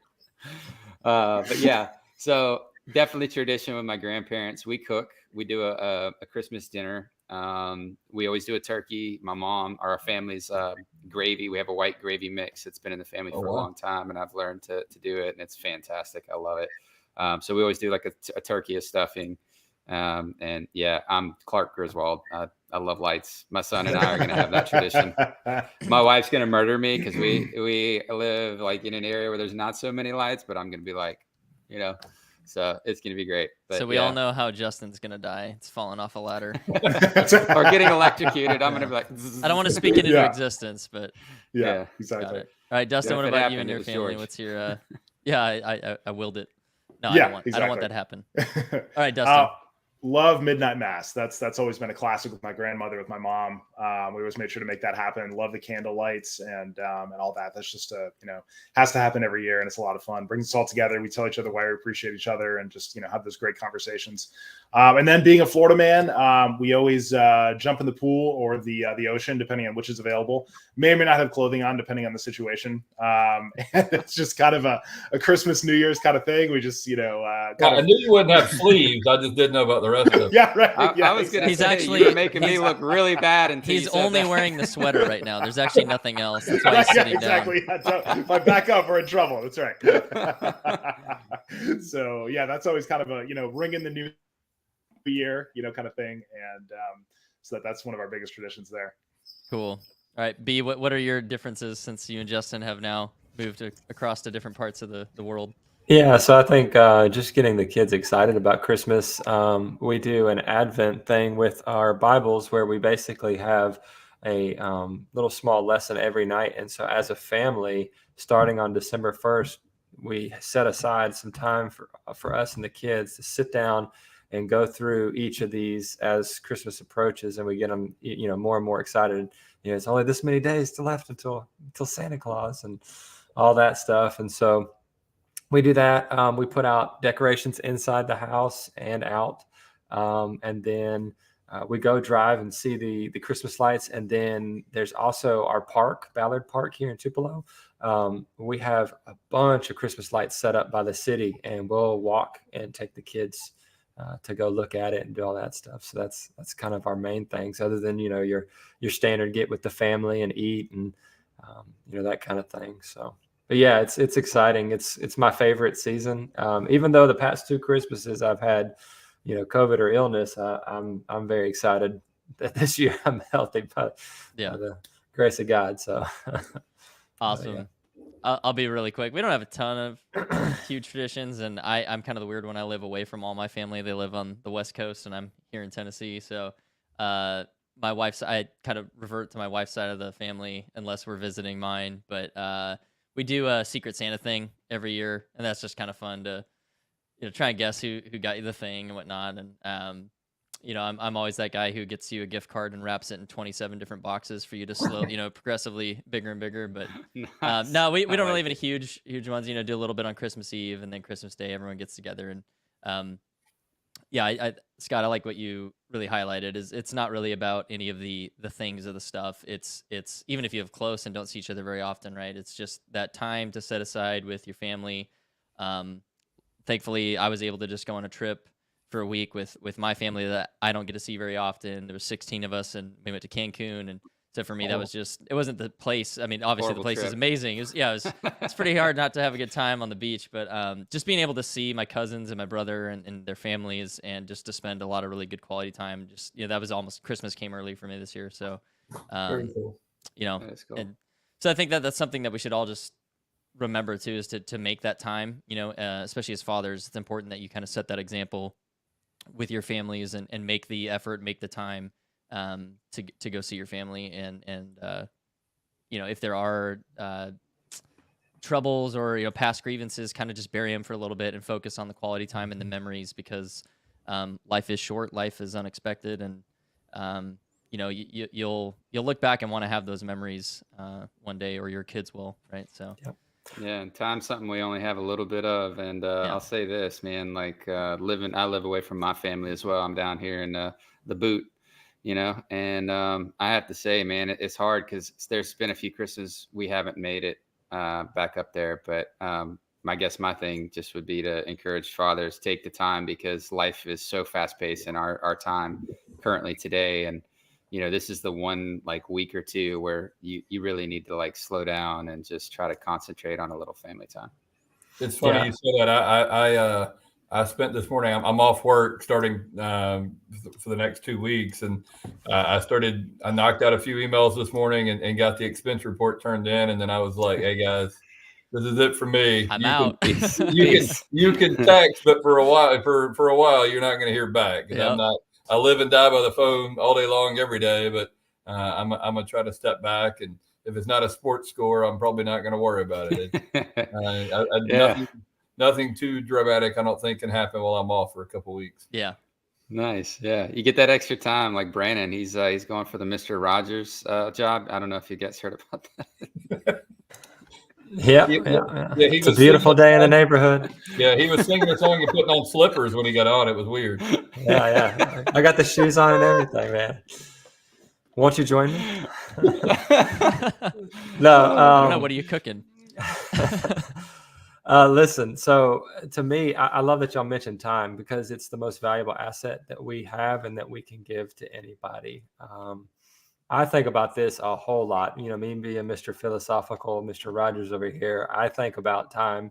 But yeah, so definitely tradition with my grandparents. We cook. We do a Christmas dinner. We always do a turkey. My mom, our family's gravy. We have a white gravy mix. It's been in the family for a long time, and I've learned to do it, and it's fantastic. I love it. So we always do like a turkey of stuffing. And yeah, I'm Clark Griswold. I love lights. My son and I are going to have that tradition. My wife's going to murder me because we live like in an area where there's not so many lights, but I'm going to be like, so it's going to be great. But so we all know how Justin's going to die. It's falling off a ladder. Or getting electrocuted. I'm going to be like, I don't want to speak it into existence, but yeah, exactly. Got it. All right, Dustin, what about you and your family? George. What's your, I willed it. No, Yeah, I don't want that to happen. All right, Dustin. Love midnight mass. That's always been a classic with my grandmother, with my mom. We always made sure to make that happen. Love the candle lights and all that. That's just has to happen every year, and it's a lot of fun. Brings us all together. We tell each other why we appreciate each other, and just have those great conversations. And then being a Florida man, we always jump in the pool or the ocean, depending on which is available. May or may not have clothing on, depending on the situation. And it's just kind of a Christmas, New Year's kind of thing. We just I knew you wouldn't have sleeves. I just didn't know about the rest of it. Yeah, right. I was going to say, actually you were making me look really bad. Until he's only wearing the sweater right now. There's actually nothing else. That's why he's sitting exactly. down. If I back up, we're in trouble. That's right. So yeah, that's always kind of a ring in the new year, kind of thing, and so that's one of our biggest traditions there. Cool. All right, B, what are your differences since you and Justin have now moved across to different parts of the world? Yeah, so I think just getting the kids excited about Christmas. We do an Advent thing with our Bibles where we basically have a little small lesson every night. And so as a family, starting on December 1st, we set aside some time for us and the kids to sit down and go through each of these as Christmas approaches, and we get them, more and more excited. It's only this many days left until Santa Claus and all that stuff. And so we do that. We put out decorations inside the house and out. And then we go drive and see the Christmas lights. And then there's also our park, Ballard Park here in Tupelo. We have a bunch of Christmas lights set up by the city, and we'll walk and take the kids to go look at it and do all that stuff. So that's kind of our main things, other than, your standard get with the family and eat and, that kind of thing. So. But yeah, it's exciting. It's my favorite season. Even though the past 2 Christmases I've had, COVID or illness, I'm very excited that this year I'm healthy by the grace of God. So awesome. Yeah. I'll be really quick. We don't have a ton of huge traditions, and I'm kind of the weird one. I live away from all my family. They live on the West Coast, and I'm here in Tennessee. So my wife's, I kind of revert to my wife's side of the family unless we're visiting mine. But we do a Secret Santa thing every year, and that's just kind of fun to try and guess who got you the thing and whatnot. And I'm always that guy who gets you a gift card and wraps it in 27 different boxes for you to slow, progressively bigger and bigger. But no, we don't really have any huge ones. Do a little bit on Christmas Eve, and then Christmas Day, everyone gets together. And Scott, I like what you really highlighted. Is it's not really about any of the things or the stuff. It's even if you have close and don't see each other very often, right? It's just that time to set aside with your family. Thankfully, I was able to just go on a trip for a week with my family that I don't get to see very often. There was 16 of us, and we went to Cancun. And so for me, that was just, it wasn't the place. I mean, obviously the place is amazing. It's pretty hard not to have a good time on the beach, but just being able to see my cousins and my brother and their families, and just to spend a lot of really good quality time. Just, that was almost, Christmas came early for me this year. So, Very cool. That's cool. And so I think that's something that we should all just remember too, is to make that time, especially as fathers. It's important that you kind of set that example with your families and make the effort, make the time to go see your family, and if there are troubles or past grievances, kind of just bury them for a little bit and focus on the quality time and the memories, because life is short, life is unexpected, and you'll look back and want to have those memories one day, or your kids will, right? So Yeah, and time's something we only have a little bit of. And I'll say this, man, like I live away from my family as well. I'm down here in the boot, and I have to say, man, it's hard because there's been a few Christmases we haven't made it back up there. But my thing just would be to encourage fathers, take the time, because life is so fast paced in our time currently today. And this is the one week or two where you really need to slow down and just try to concentrate on a little family time. It's funny you say that. I spent this morning, I'm off work starting for the next 2 weeks. And I knocked out a few emails this morning and got the expense report turned in. And then I was like, hey guys, this is it for me. I'm out. You can text, but for a while, you're not going to hear back. Yep. I live and die by the phone all day long, every day, but I'm going to try to step back. And if it's not a sports score, I'm probably not going to worry about it. Nothing too dramatic, I don't think, can happen while I'm off for a couple of weeks. Yeah. Nice. Yeah. You get that extra time like Brandon. He's going for the Mr. Rogers job. I don't know if you guys heard about that. Yeah, He, yeah, yeah. yeah, he It's a was singing beautiful a day in the song. neighborhood. Yeah, he was singing a song and putting on slippers when he got on. It was weird. Yeah, yeah. I got the shoes on and everything, man. Won't you join me? No. I don't know. What are you cooking? Listen, so to me, I love that y'all mentioned time because it's the most valuable asset that we have and that we can give to anybody. I think about this a whole lot. You know, me being Mr. Philosophical, Mr. Rogers over here, I think about time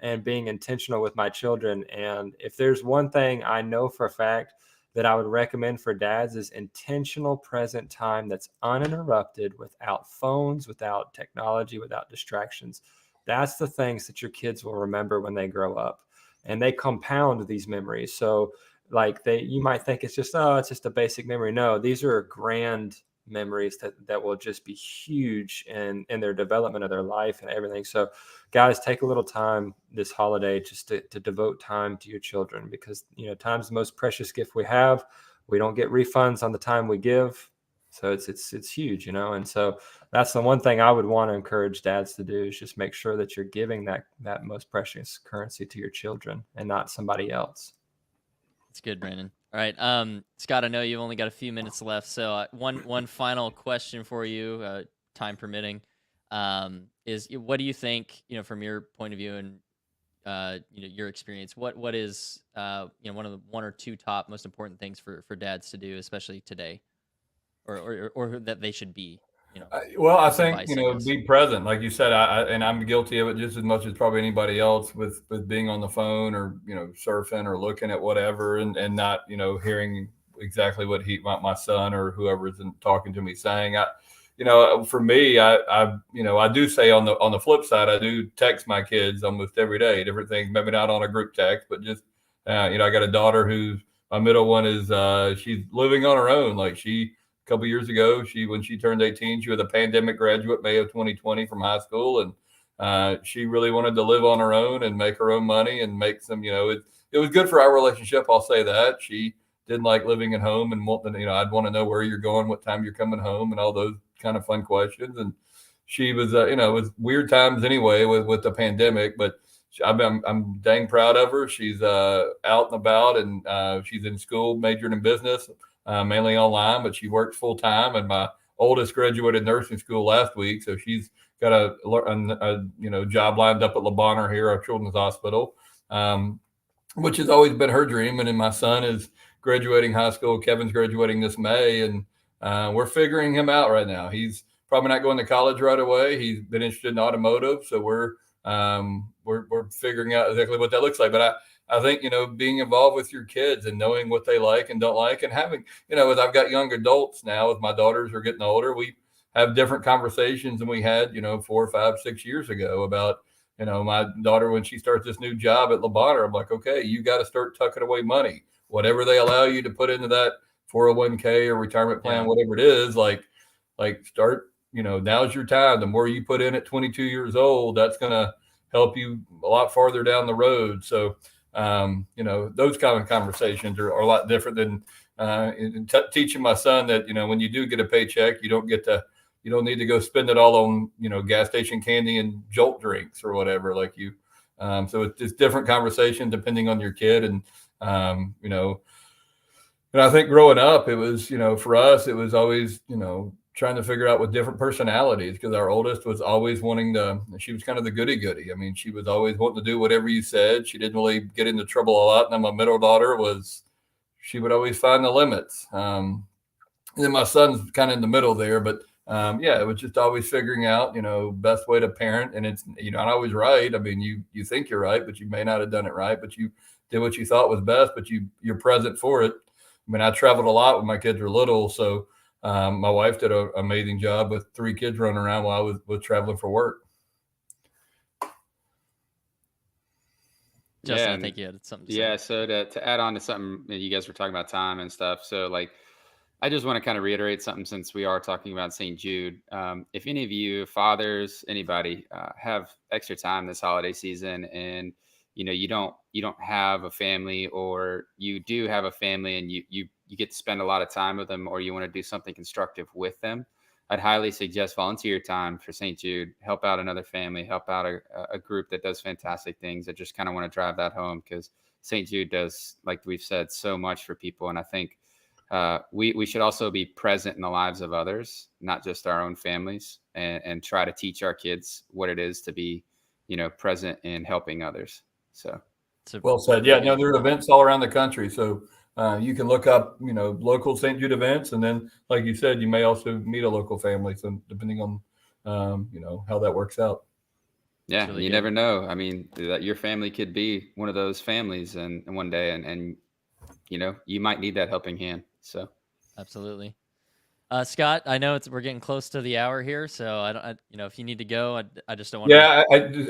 and being intentional with my children. And if there's one thing I know for a fact that I would recommend for dads is intentional present time that's uninterrupted, without phones, without technology, without distractions. That's the things that your kids will remember when they grow up, and they compound these memories. So like you might think it's just, oh, it's just a basic memory. No, these are grand memories that will just be huge in their development of their life and everything. So guys, take a little time this holiday just to devote time to your children, because time's the most precious gift we have. We don't get refunds on the time we give, so it's huge. And so that's the one thing I would want to encourage dads to do, is just make sure that you're giving that most precious currency to your children and not somebody else. That's good, Brandon. All right, Scott, I know you've only got a few minutes left, so one final question for you, time permitting, is what do you think, from your point of view and your experience, what is one of the one or two top most important things for dads to do, especially today, or that they should be, Well, I some think, advice, I guess. be present. Like you said, and I'm guilty of it just as much as probably anybody else with being on the phone or, surfing or looking at whatever and not, hearing exactly what my son or whoever's talking to me saying. For me, I do say on the flip side, I do text my kids almost every day, different things, maybe not on a group text, but just, I got a daughter my middle one is, she's living on her own. Like a couple years ago, when she turned 18, she was a pandemic graduate, May of 2020 from high school. And she really wanted to live on her own and make her own money and make some, it was good for our relationship. I'll say that. She didn't like living at home and I'd want to know where you're going, what time you're coming home, and all those kind of fun questions. And she was, it was weird times anyway with the pandemic, but I'm dang proud of her. She's out and about, and she's in school, majoring in business, mainly online, but she works full time. And my oldest graduated nursing school last week, so she's got a job lined up at Le Bonheur here, our children's hospital, which has always been her dream. And then my son is graduating high school. Kevin's graduating this May, and we're figuring him out right now. He's probably not going to college right away. He's been interested in automotive, so we're figuring out exactly what that looks like. But I think, being involved with your kids and knowing what they like and don't like, and having, as I've got young adults now, as my daughters are getting older, we have different conversations than we had, 4, 5, 6 years ago about, my daughter, when she starts this new job at Le Bonheur, I'm like, okay, you got to start tucking away money, whatever they allow you to put into that 401k or retirement plan, whatever it is, like start, now's your time. The more you put in at 22 years old, that's going to help you a lot farther down the road. So, those kind of conversations are a lot different than teaching my son that, when you do get a paycheck, you don't need to go spend it all on, gas station candy and Jolt drinks or whatever, like you. So it's just different conversation depending on your kid. And, and I think growing up, it was, for us, it was always, trying to figure out with different personalities, because our oldest was always she was kind of the goody. I mean, she was always wanting to do whatever you said. She didn't really get into trouble a lot. And then my middle daughter she would always find the limits. And then my son's kind of in the middle there, but it was just always figuring out, best way to parent. And it's, not always right. I mean, you think you're right, but you may not have done it right, but you did what you thought was best, but you're present for it. I mean, I traveled a lot when my kids were little. So my wife did an amazing job with 3 kids running around while I was traveling for work. Justin, I think you had something to say. Yeah, so to add on to something that you guys were talking about time and stuff. So like, I just want to kind of reiterate something since we are talking about St. Jude. If any of you fathers, anybody have extra time this holiday season and, you don't have a family, or you do have a family and you get to spend a lot of time with them, or you want to do something constructive with them, I'd highly suggest volunteer your time for St. Jude. Help out another family, help out a group that does fantastic things. I just kind of want to drive that home, because St. Jude does, like we've said, so much for people. And I think we should also be present in the lives of others, not just our own families, and try to teach our kids what it is to be, present in helping others. So well said. Yeah, no, there are events all around the country. So you can look up, local St. Jude events. And then, like you said, you may also meet a local family. So depending on, how that works out. Yeah, really you good. never know. I mean, that your family could be one of those families and one day, and you might need that helping hand. So Absolutely. Scott, I know we're getting close to the hour here, so if you need to go, I just don't want Yeah,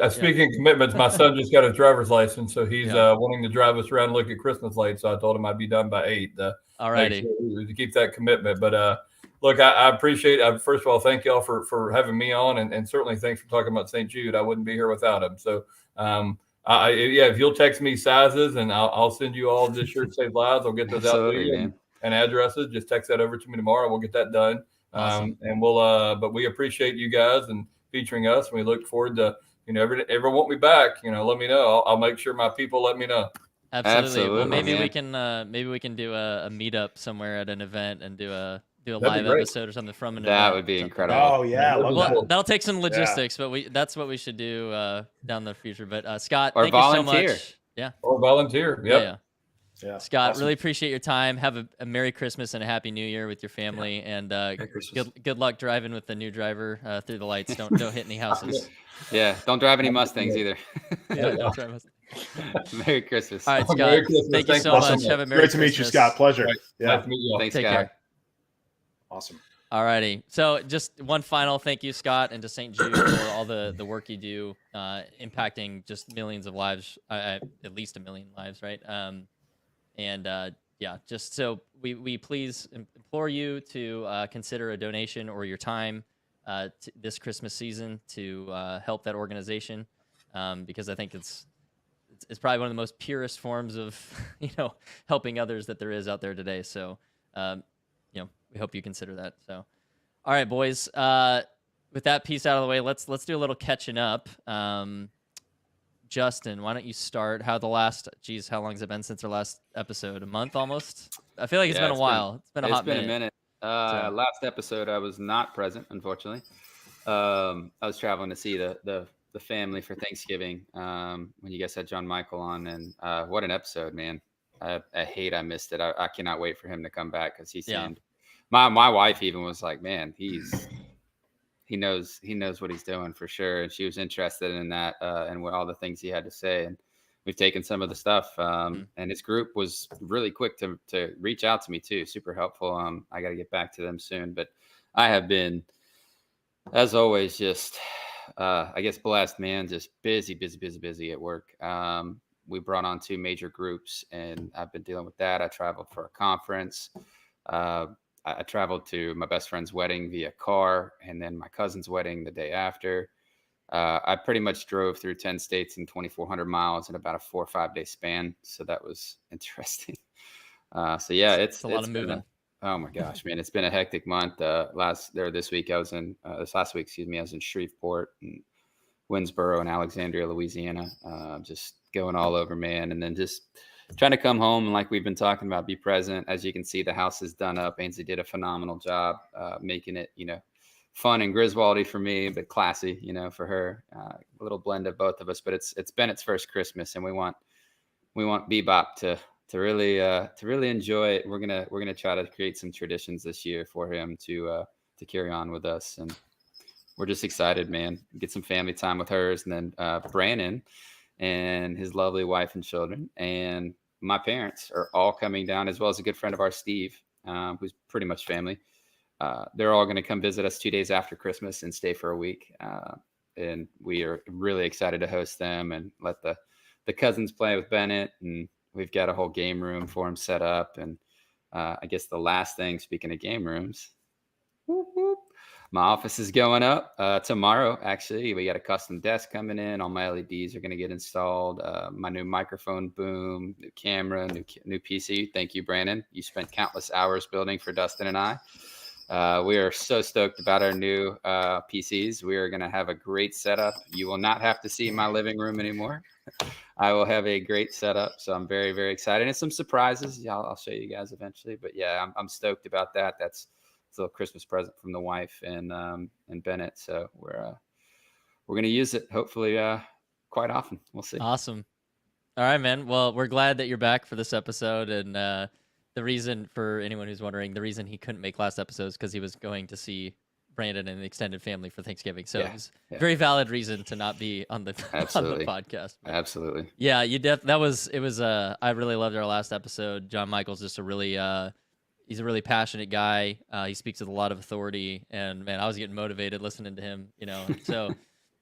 speaking of commitments, my son just got his driver's license, so he's Yeah. wanting to drive us around and look at Christmas lights. So I told him I'd be done by 8. Alrighty. To keep that commitment. But look, I appreciate. First of all, thank y'all for having me on, and certainly thanks for talking about St. Jude. I wouldn't be here without him. So if you'll text me sizes, and I'll send you all this shirt save lives. I'll get those out to you, man. and addresses. Just text that over to me tomorrow. We'll get that done. Awesome. And we'll but we appreciate you guys and featuring us, and we look forward to ever want me back, let me know. I'll make sure my people let me know. Absolutely. Well, maybe man. we can do a meetup somewhere at an event and do a That'd live be great. episode or something from an That event. would be Something. incredible. Oh yeah, love Well, that. that'll take some logistics, but that's what we should do down the future. But Scott, Or thank you so volunteer. much. Yeah. Or volunteer. Yep. Yeah, Scott, awesome. really appreciate your time. Have a Merry Christmas and a Happy New Year with your family, and good luck driving with the new driver through the lights. Don't hit any houses. Yeah, don't drive any Mustangs either. Yeah, don't drive Mustangs. Merry Christmas. All right, Scott. Merry Christmas. Thank you Thanks so so much. much. Have a Merry Great to Christmas. meet you, Scott. Pleasure. Yeah, Nice to meet you all. Thanks, Take Scott. care. awesome. All righty. So just one final thank you, Scott, and to St. Jude for all the work you do, impacting just millions of lives, at least 1 million lives, right? Just so we please implore you to consider a donation or your time this Christmas season to help that organization, because I think it's probably one of the most purest forms of helping others that there is out there today. So we hope you consider that. So, all right, boys. With that piece out of the way, let's do a little catching up. Justin, why don't you start? How long has it been since our last episode? A month almost? I feel like it's been a while. It's been a hot minute. It's been a minute. Last episode I was not present, unfortunately. I was traveling to see the family for Thanksgiving when you guys had John Michael on, and what an episode, man. I hate I missed it. I cannot wait for him to come back, because he seemed my wife even was like, man, he knows what he's doing for sure. And she was interested in that and what all the things he had to say. And we've taken some of the stuff. And his group was really quick to reach out to me too. Super helpful. I got to get back to them soon, but I have been, as always, just, I guess blessed, man, just busy at work. We brought on 2 major groups, and I've been dealing with that. I traveled for a conference. I traveled to my best friend's wedding via car, and then my cousin's wedding the day after. I pretty much drove through 10 states and 2,400 miles in about a 4 or 5 day span. So that was interesting. It's a lot of moving. Oh my gosh, man. It's been a hectic month. This week I was in Shreveport and Winsboro and Alexandria, Louisiana, just going all over, man. And then just trying to come home and, like we've been talking about, be present. As you can see, the house is done up. Ainsley did a phenomenal job making it, fun and Griswoldy for me, but classy, for her. A little blend of both of us. But it's Bennett's first Christmas, and we want Bebop to really enjoy it. We're gonna try to create some traditions this year for him to carry on with us, and we're just excited, man. Get some family time with hers, and then Brandon and his lovely wife and children, and my parents are all coming down, as well as a good friend of ours, Steve, who's pretty much family. They're all going to come visit us 2 days after Christmas and stay for a week. And we are really excited to host them and let the cousins play with Bennett. And we've got a whole game room for him set up. And I guess the last thing, speaking of game rooms, My office is going up tomorrow. Actually, we got a custom desk coming in. All my LEDs are going to get installed. My new microphone boom, new camera, new PC. Thank you, Brandon. You spent countless hours building for Dustin and I. We are so stoked about our new PCs. We are going to have a great setup. You will not have to see my living room anymore. I will have a great setup. So I'm very, very excited. And some surprises. I'll show you guys eventually. But yeah, I'm stoked about that. That's a little Christmas present from the wife and Bennett. So we're going to use it hopefully quite often. We'll see. Awesome. All right, man. Well, we're glad that you're back for this episode. And the reason, for anyone who's wondering, the reason he couldn't make last episode is because he was going to see Brandon and the extended family for Thanksgiving. So it was a very valid reason to not be on the podcast. But Absolutely. yeah, I really loved our last episode. John Michael's just he's a really passionate guy. He speaks with a lot of authority, and man, I was getting motivated listening to him, so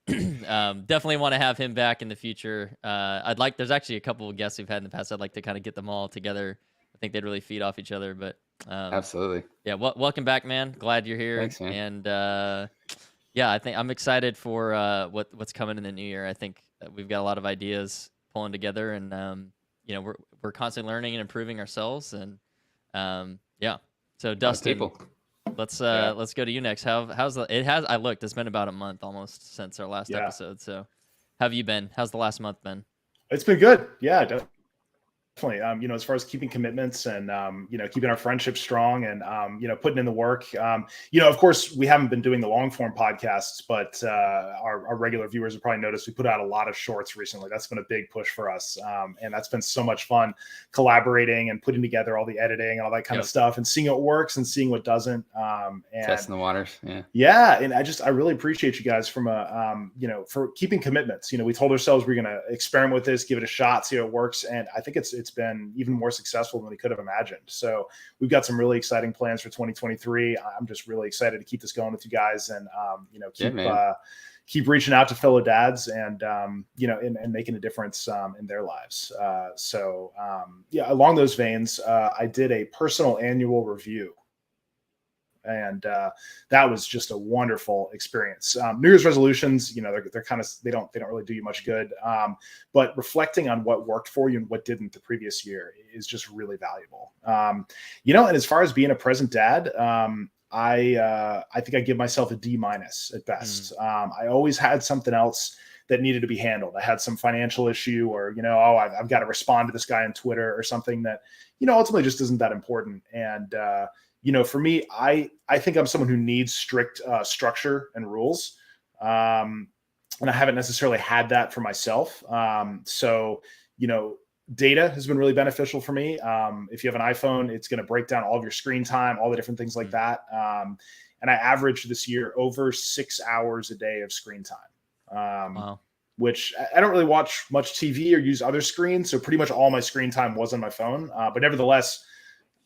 definitely want to have him back in the future. There's actually a couple of guests we've had in the past. I'd like to kind of get them all together. I think they'd really feed off each other, but absolutely. Yeah. Welcome back, man. Glad you're here. Thanks, man. And yeah, I think I'm excited for what's coming in the new year. I think we've got a lot of ideas pulling together, and we're constantly learning and improving ourselves. And yeah. So Dustin, let's go to you next. I looked. It's been about a month almost since our last episode. So, how have you been? How's the last month been? It's been good. Yeah, definitely. As far as keeping commitments and, keeping our friendship strong and, putting in the work, of course, we haven't been doing the long form podcasts, but our regular viewers have probably noticed we put out a lot of shorts recently. That's been a big push for us. And that's been so much fun collaborating and putting together all the editing and all that kind of stuff and seeing what works and seeing what doesn't. And testing the waters. Yeah. And I really appreciate you guys for keeping commitments. We told ourselves we're going to experiment with this, give it a shot, see how it works. And I think it's been even more successful than we could have imagined. So we've got some really exciting plans for 2023. I'm just really excited to keep this going with you guys and, keep reaching out to fellow dads and, and making a difference in their lives. Along those veins, I did a personal annual review. And that was just a wonderful experience. New Year's resolutions, they're kind of, they don't really do you much good. But reflecting on what worked for you and what didn't the previous year is just really valuable. And as far as being a present dad, I think I give myself a D- at best. I always had something else that needed to be handled. I had some financial issue or, I've got to respond to this guy on Twitter or something that, ultimately just isn't that important. And, for me, I think I'm someone who needs strict structure and rules. And I haven't necessarily had that for myself. Data has been really beneficial for me. If you have an iPhone, it's going to break down all of your screen time, all the different things like that. And I averaged this year over 6 hours a day of screen time. Wow. Which I don't really watch much TV or use other screens. So pretty much all my screen time was on my phone. But nevertheless,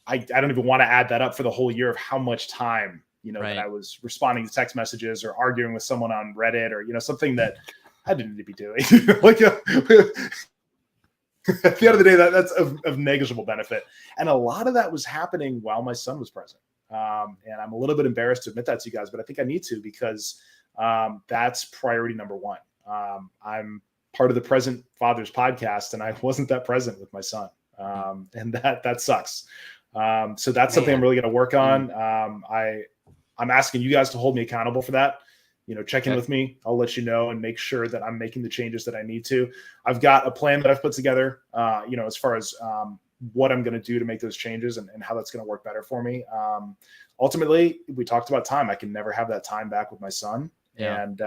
I don't even want to add that up for the whole year of how much time, that I was responding to text messages or arguing with someone on Reddit or, something that I didn't need to be doing. At the end of the day, that's of negligible benefit. And a lot of that was happening while my son was present. And I'm a little bit embarrassed to admit that to you guys, but I think I need to because that's priority number one. I'm part of the Present Fathers podcast, and I wasn't that present with my son. And that sucks. So that's something I'm really going to work on. I'm asking you guys to hold me accountable for that. Check in with me. I'll let you know and make sure that I'm making the changes that I need to. I've got a plan that I've put together, as far as what I'm going to do to make those changes and how that's going to work better for me. Ultimately, we talked about time. I can never have that time back with my son. Yeah. And,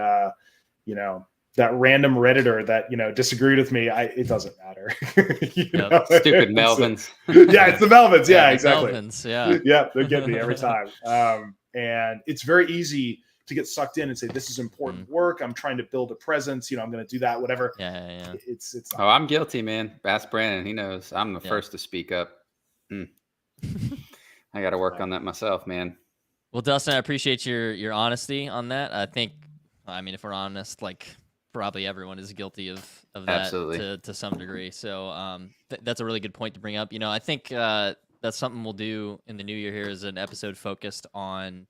that random Redditor that, disagreed with me, it doesn't matter. Stupid Melvins. It's the Melvins. Yeah, exactly. Melvins, yeah. Yeah, they get me every time. And it's very easy to get sucked in and say, this is important work. I'm trying to build a presence. I'm going to do that, whatever. Yeah. It's not. Oh, I'm guilty, man. Ask Brandon. He knows I'm the first to speak up. I got to work on that myself, man. Well, Dustin, I appreciate your honesty on that. If we're honest, probably everyone is guilty of that. Absolutely. to some degree. So that's a really good point to bring up. I think that's something we'll do in the new year here is an episode focused on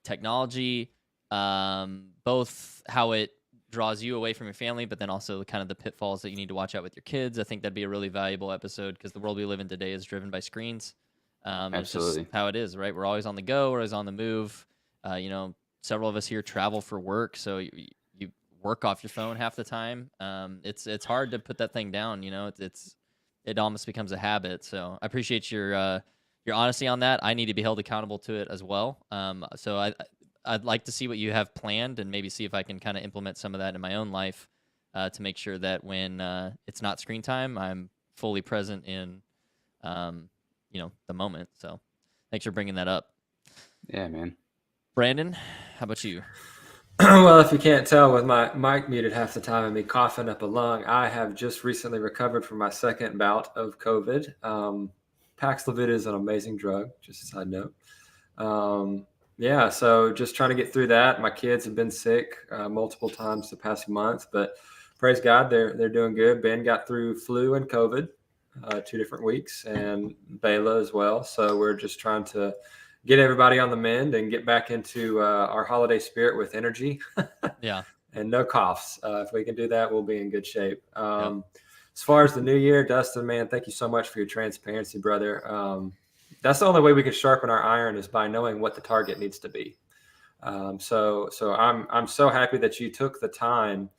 technology, both how it draws you away from your family, but then also kind of the pitfalls that you need to watch out with your kids. I think that'd be a really valuable episode because the world we live in today is driven by screens. It's just Absolutely. how it is, right? We're always on the go, we're always on the move. Several of us here travel for work, so you work off your phone half the time. It's hard to put that thing down. It almost becomes a habit. So I appreciate your honesty on that. I need to be held accountable to it as well. So I'd like to see what you have planned and maybe see if I can kind of implement some of that in my own life to make sure that when it's not screen time, I'm fully present in, the moment. So thanks for bringing that up. Yeah, man. Brandon, how about you? Well, if you can't tell with my mic muted half the time and me coughing up a lung, I have just recently recovered from my second bout of COVID. Paxlovid is an amazing drug, just a side note. So just trying to get through that. My kids have been sick multiple times the past month, but praise God, they're doing good. Ben got through flu and COVID 2 different weeks, and Bayla as well. So we're just trying to get everybody on the mend and get back into our holiday spirit with energy. Yeah. And no coughs. If we can do that, we'll be in good shape. Yep. As far as the new year, Dustin, man, thank you so much for your transparency, brother. That's the only way we can sharpen our iron is by knowing what the target needs to be. So I'm so happy that you took the time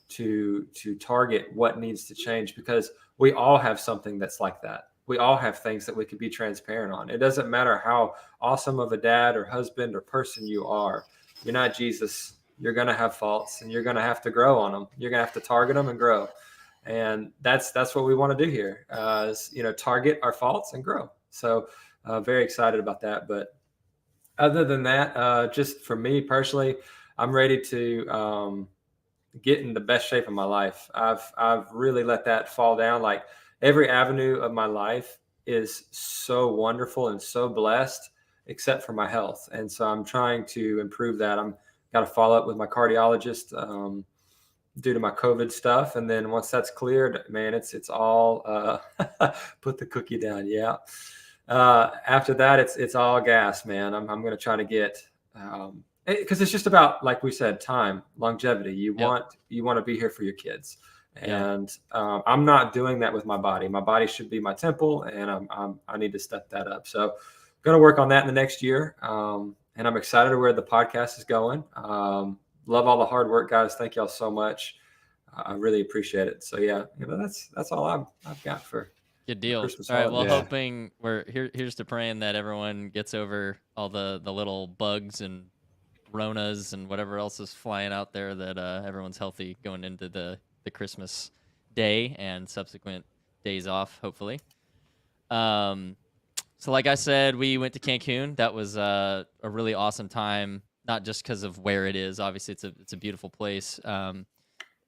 to target what needs to change, because we all have something that's like that. We all have things that we could be transparent on. It doesn't matter how awesome of a dad or husband or person you are. You're not Jesus. You're going to have faults, and you're going to have to grow on them. You're going to have to target them and grow. And that's what we want to do here, target our faults and grow. So very excited about that. But other than that, just for me personally, I'm ready to get in the best shape of my life. I've really let that fall down. Like, every avenue of my life is so wonderful and so blessed, except for my health. And so I'm trying to improve that. I'm got to follow up with my cardiologist due to my COVID stuff. And then once that's cleared, man, it's all put the cookie down. Yeah. After that, it's all gas, man. I'm going to try to get, because it's just about, like we said, time, longevity. You want to be here for your kids. And I'm not doing that with my body. My body should be my temple, and I need to step that up. So going to work on that in the next year. And I'm excited to where the podcast is going. Love all the hard work, guys. Thank y'all so much. I really appreciate it. So that's all I've got for good deal. Christmas all right. Well, holiday. hoping here's to praying that everyone gets over all the little bugs and Ronas and whatever else is flying out there, that everyone's healthy going into the Christmas day and subsequent days off, hopefully. So like I said, we went to Cancun. That was a really awesome time, not just because of where it is. Obviously, it's a beautiful place. And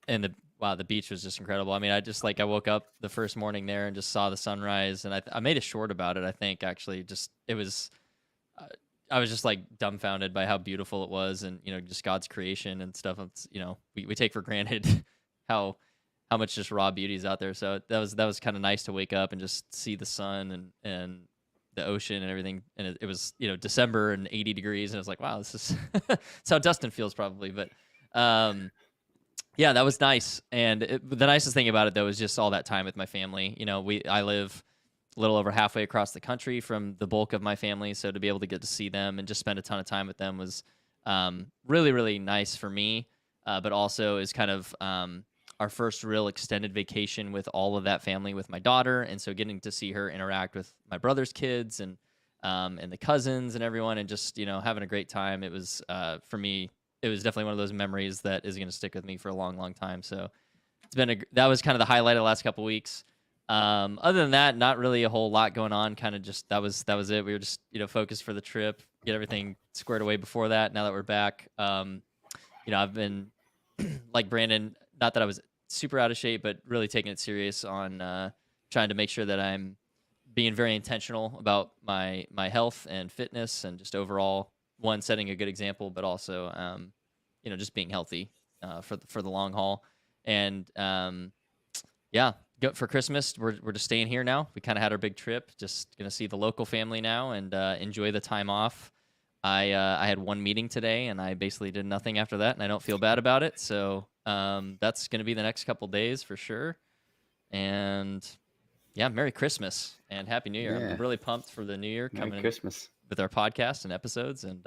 the beach was just incredible. I mean, I woke up the first morning there and just saw the sunrise, and I made a short about it. I think actually I was just like dumbfounded by how beautiful it was, and just God's creation and stuff. It's, we take for granted how much just raw beauty is out there. So that was kind of nice to wake up and just see the sun and the ocean and everything. And it was December and 80 degrees, and I was like, wow, this is it's how Dustin feels probably. But that was nice. And the nicest thing about it though is just all that time with my family. I live a little over halfway across the country from the bulk of my family, so to be able to get to see them and just spend a ton of time with them was really, really nice for me, but also is kind of our first real extended vacation with all of that family with my daughter, and so getting to see her interact with my brother's kids and the cousins and everyone, and just having a great time. It was for me, it was definitely one of those memories that is going to stick with me for a long, long time. So that was kind of the highlight of the last couple of weeks. Other than that, not really a whole lot going on. Kind of just that was it. We were just focused for the trip, get everything squared away before that. Now that we're back, I've been like Brandon. Not that I was super out of shape, but really taking it serious on trying to make sure that I'm being very intentional about my health and fitness, and just overall, one, setting a good example, but also just being healthy for the long haul. And for Christmas, we're just staying here now. We kind of had our big trip, just gonna see the local family now and enjoy the time off. I had one meeting today, and I basically did nothing after that, and I don't feel bad about it. So that's going to be the next couple days for sure. And yeah, Merry Christmas and Happy New Year. Yeah. I'm really pumped for the new year Merry coming Christmas. with our podcast and episodes, and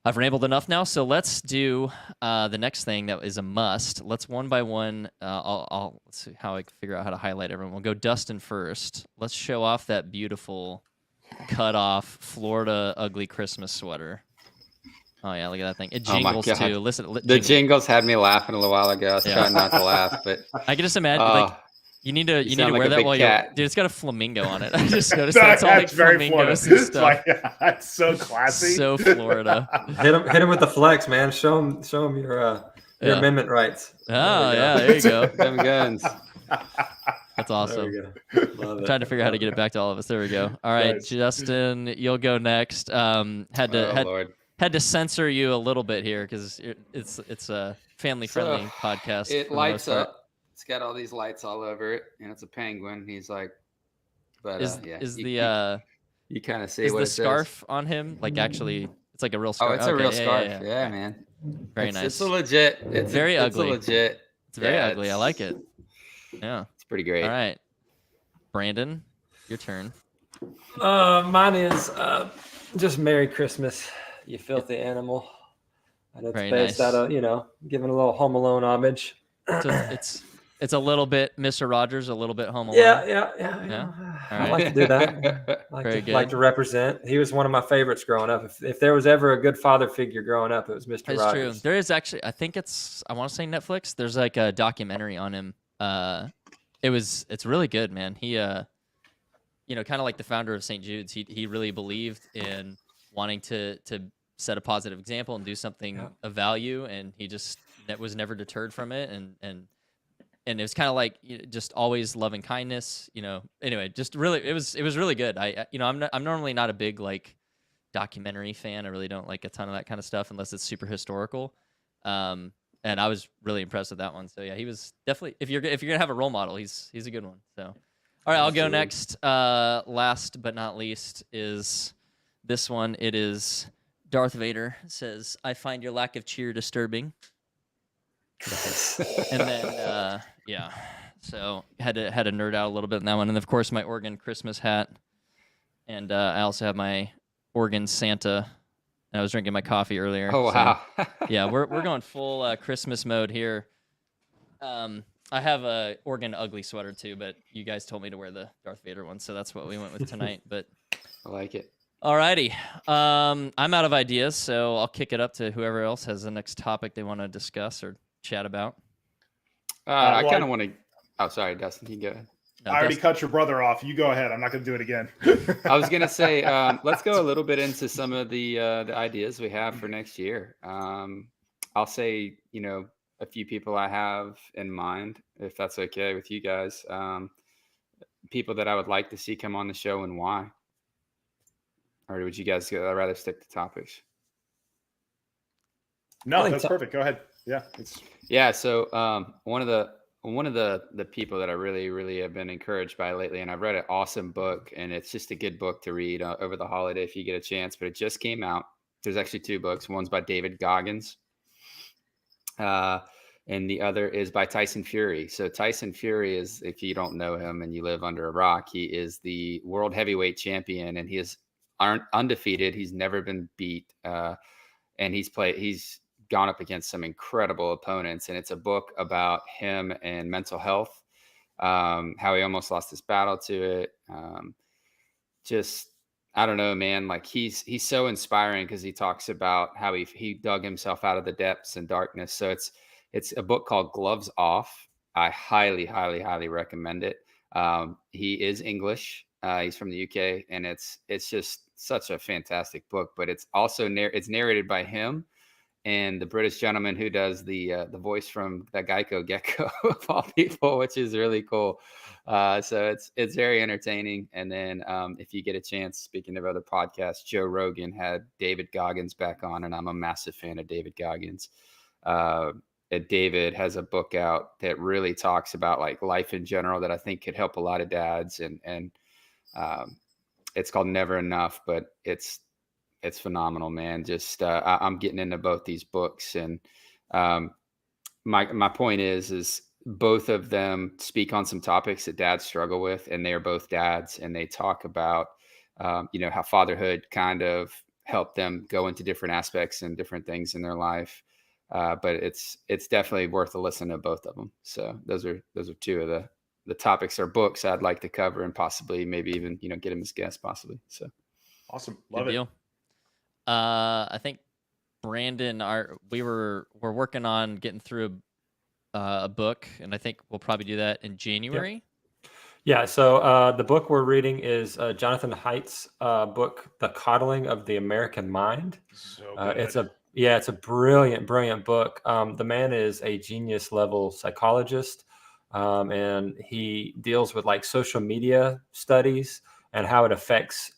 I've rambled enough now. So let's do the next thing that is a must. Let's one by one. Let's see how I can figure out how to highlight everyone. We'll go Dustin first. Let's show off that beautiful cut off Florida ugly Christmas sweater. Oh yeah, look at that thing. It jingles too. Listen, the jingles had me laughing a little while ago. I was trying not to laugh, but I can just imagine like you need to wear that while you're. Dude, it's got a flamingo on it. I just noticed that's all like flamingos and stuff. That's so classy. So Florida. hit him with the flex, man. Show him your amendment rights. Oh yeah, there you go. Them guns. That's awesome. There we go. Love I'm it. trying to figure out how to get it back to all of us. There we go. All right, Nice. Justin, you'll go next. Lord. Had to censor you a little bit here because it's a family friendly podcast. It for the lights most part. up. It's got all these lights all over it, and it's a penguin. He's like, but Is you kind of see is what the it says. scarf on him like actually? It's like a real scarf. Oh, it's a real scarf. Yeah. Yeah, man. Very It's nice. a legit. It's Very it's ugly. A legit. It's very Yeah, ugly. I like it. Yeah. It's pretty great. All right, Brandon, your turn. Mine is just Merry Christmas, you filthy animal. And it's Very based nice. out of, giving a little Home Alone homage. So it's a little bit Mr. Rogers, a little bit Home Alone. Yeah. All I right. like to do that. Very like good. to represent. He was one of my favorites growing up. If there was ever a good father figure growing up, it was Mr. It's Rogers. true. There is actually, I think I want to say Netflix. There's like a documentary on him. It's really good, man. He, kind of like the founder of St. Jude's. He really believed in wanting to set a positive example and do something of value, and he just was never deterred from it. And it was kind of like just always loving kindness. Anyway, just really, it was really good. I'm normally not a big like documentary fan. I really don't like a ton of that kind of stuff unless it's super historical. And I was really impressed with that one. So yeah, he was definitely, if you're gonna have a role model, he's a good one. So, all right, I'll go next. Last but not least is this one. It is Darth Vader says, "I find your lack of cheer disturbing." And then so had to nerd out a little bit in that one, and of course my Oregon Christmas hat, and I also have my Oregon Santa. I was drinking my coffee earlier. Oh wow! So, yeah, we're going full Christmas mode here. I have a Oregon ugly sweater too, but you guys told me to wear the Darth Vader one, so that's what we went with tonight. But I like it. alrighty, I'm out of ideas, so I'll kick it up to whoever else has the next topic they want to discuss or chat about. I kind of want to. Oh, sorry, Dustin. You go ahead. No, I already Dustin- cut your brother off. You go ahead. I'm not going to do it again. I was gonna say, let's go a little bit into some of the ideas we have for next year. I'll say, a few people I have in mind, if that's okay with you guys. People that I would like to see come on the show and why. Or would you guys rather stick to topics? No, that's perfect. Go ahead. Yeah. Yeah. So one of the people that I really, really have been encouraged by lately, and I've read an awesome book, and it's just a good book to read over the holiday if you get a chance, but it just came out. There's actually two books. One's by David Goggins, and the other is by Tyson Fury. So Tyson Fury is, if you don't know him and you live under a rock, he is the world heavyweight champion, and he is undefeated. He's never been beat, and he's gone up against some incredible opponents. And it's a book about him and mental health, how he almost lost his battle to it. I don't know, man, like he's so inspiring because he talks about how he dug himself out of the depths and darkness. So it's a book called Gloves Off. I highly, highly, highly recommend it. He is English. He's from the UK, and it's just such a fantastic book, but it's also it's narrated by him and the British gentleman who does the voice from that Geico Gecko of all people, which is really cool. So it's very entertaining. And then if you get a chance, speaking of other podcasts, Joe Rogan had David Goggins back on, and I'm a massive fan of David Goggins. David has a book out that really talks about like life in general that I think could help a lot of dads, and it's called Never Enough, but it's it's phenomenal, man. Just I'm getting into both these books, and my point is both of them speak on some topics that dads struggle with, and they are both dads, and they talk about how fatherhood kind of helped them go into different aspects and different things in their life. But it's definitely worth a listen to both of them. So those are two of the topics or books I'd like to cover, and possibly maybe even get them as guests possibly. So awesome, love Good it. deal. I think Brandon, we're working on getting through a book, and I think we'll probably do that in January. Yeah, so the book we're reading is Jonathan Haidt's book, The Coddling of the American Mind. So good. It's a brilliant book. The man is a genius level psychologist, and he deals with like social media studies and how it affects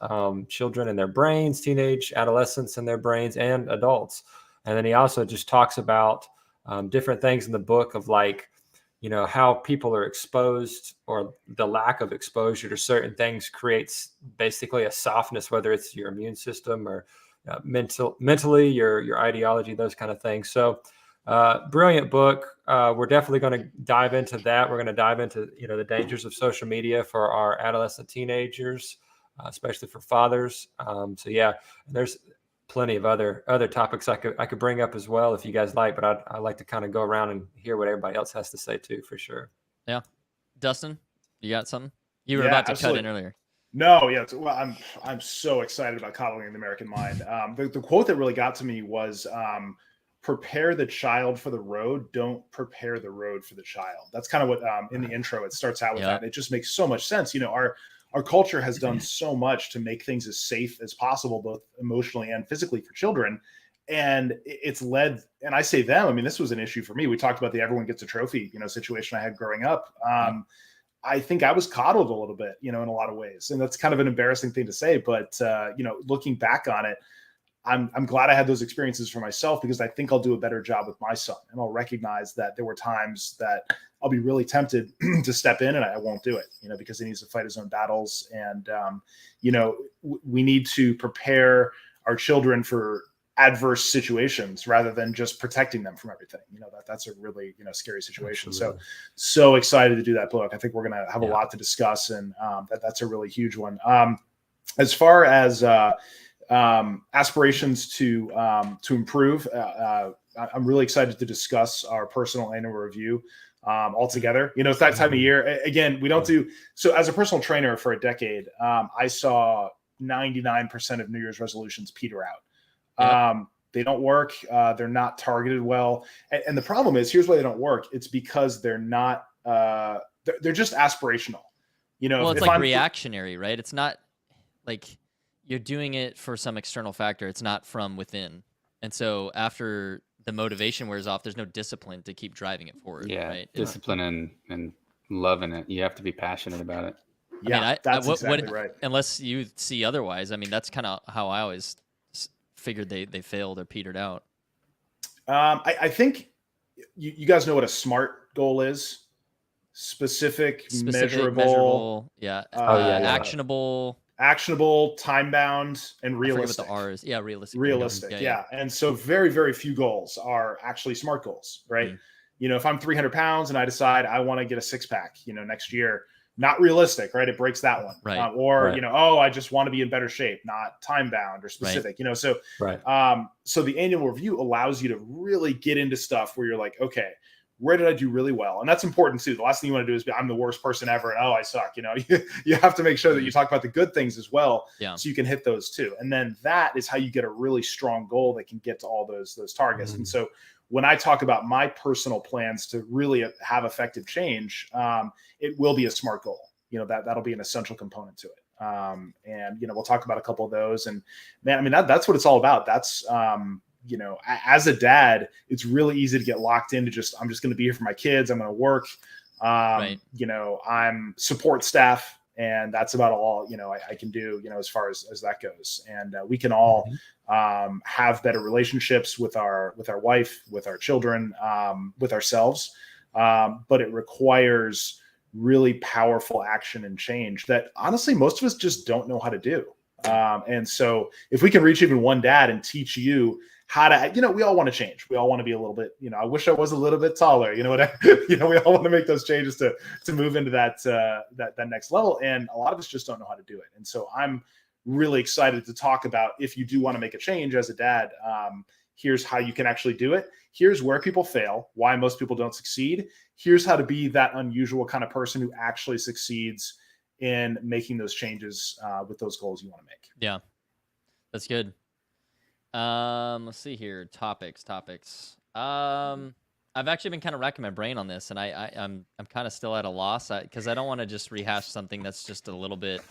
children and their brains, teenage adolescents and their brains, and adults. And then he also just talks about different things in the book of like, how people are exposed, or the lack of exposure to certain things creates basically a softness, whether it's your immune system or mentally, your ideology, those kind of things. So brilliant book. We're definitely going to dive into that. We're going to dive into, the dangers of social media for our adolescent teenagers, especially for fathers. So yeah, there's plenty of other topics I could bring up as well if you guys like, but I'd like to kind of go around and hear what everybody else has to say too, for sure. Yeah. Dustin, you got something? You were Yeah, about to absolutely. cut in earlier. No, yeah. Well, I'm so excited about coddling the American mind. The quote that really got to me was, "Prepare the child for the road. Don't prepare the road for the child." That's kind of what in the intro it starts out with that. And it just makes so much sense. Our culture has done so much to make things as safe as possible, both emotionally and physically, for children. And it's led, and I say them, I mean, this was an issue for me. We talked about the everyone gets a trophy, situation I had growing up. I think I was coddled a little bit, in a lot of ways. And that's kind of an embarrassing thing to say, but looking back on it, I'm glad I had those experiences for myself, because I think I'll do a better job with my son, and I'll recognize that there were times that I'll be really tempted to step in, and I won't do it, because he needs to fight his own battles. And, we need to prepare our children for adverse situations rather than just protecting them from everything. That's a really, scary situation. Absolutely. So excited to do that book. I think we're going to have a lot to discuss, and that's a really huge one. As far as, aspirations to improve, I'm really excited to discuss our personal annual review all together. It's that time of year. Again, we don't do so. As a personal trainer for a decade, I saw 99% of New Year's resolutions peter out. They don't work. They're not targeted well, and the problem is, here's why they don't work. It's because they're not. They're just aspirational. Well, it's like reactionary, right? It's not like you're doing it for some external factor. It's not from within. And so after the motivation wears off, there's no discipline to keep driving it forward. Yeah, right? discipline and loving it. You have to be passionate about it. Yeah, that's exactly right. Unless you see otherwise. I mean, that's kind of how I always figured they failed or petered out. I think you guys know what a SMART goal is. Specific, measurable, actionable, time-bound, and realistic. I forget what the R is. Yeah, realistic. Realistic, yeah. And so very, very few goals are actually SMART goals, right? If I'm 300 pounds and I decide I want to get a six-pack, next year, not realistic, right? It breaks that one. Right. I just want to be in better shape, not time-bound or specific, Right. So the annual review allows you to really get into stuff where you're like, okay, where did I do really well? And that's important too. The last thing you want to do is be, I'm the worst person ever, and I suck. You have to make sure that you talk about the good things as well, so you can hit those too. And then that is how you get a really strong goal that can get to all those targets. And so when I talk about my personal plans to really have effective change, it will be a SMART goal. That'll be an essential component to it. And we'll talk about a couple of those. And man, I mean, that's what it's all about. That's as a dad, it's really easy to get locked into I'm just going to be here for my kids. I'm going to work. I'm support staff, and that's about all, I can do, as far as that goes. And we can all have better relationships with our wife, with our children, with ourselves. But it requires really powerful action and change that honestly, most of us just don't know how to do. And so if we can reach even one dad and teach you how to, we all want to change. We all want to be a little bit, I wish I was a little bit taller. We all want to make those changes to move into that next level. And a lot of us just don't know how to do it. And so I'm really excited to talk about, if you do want to make a change as a dad, here's how you can actually do it. Here's where people fail, why most people don't succeed. Here's how to be that unusual kind of person who actually succeeds in making those changes with those goals you want to make. Yeah, that's good. Let's see here. Topics. I've actually been kind of racking my brain on this, and I'm kind of still at a loss because I don't want to just rehash something that's just a little bit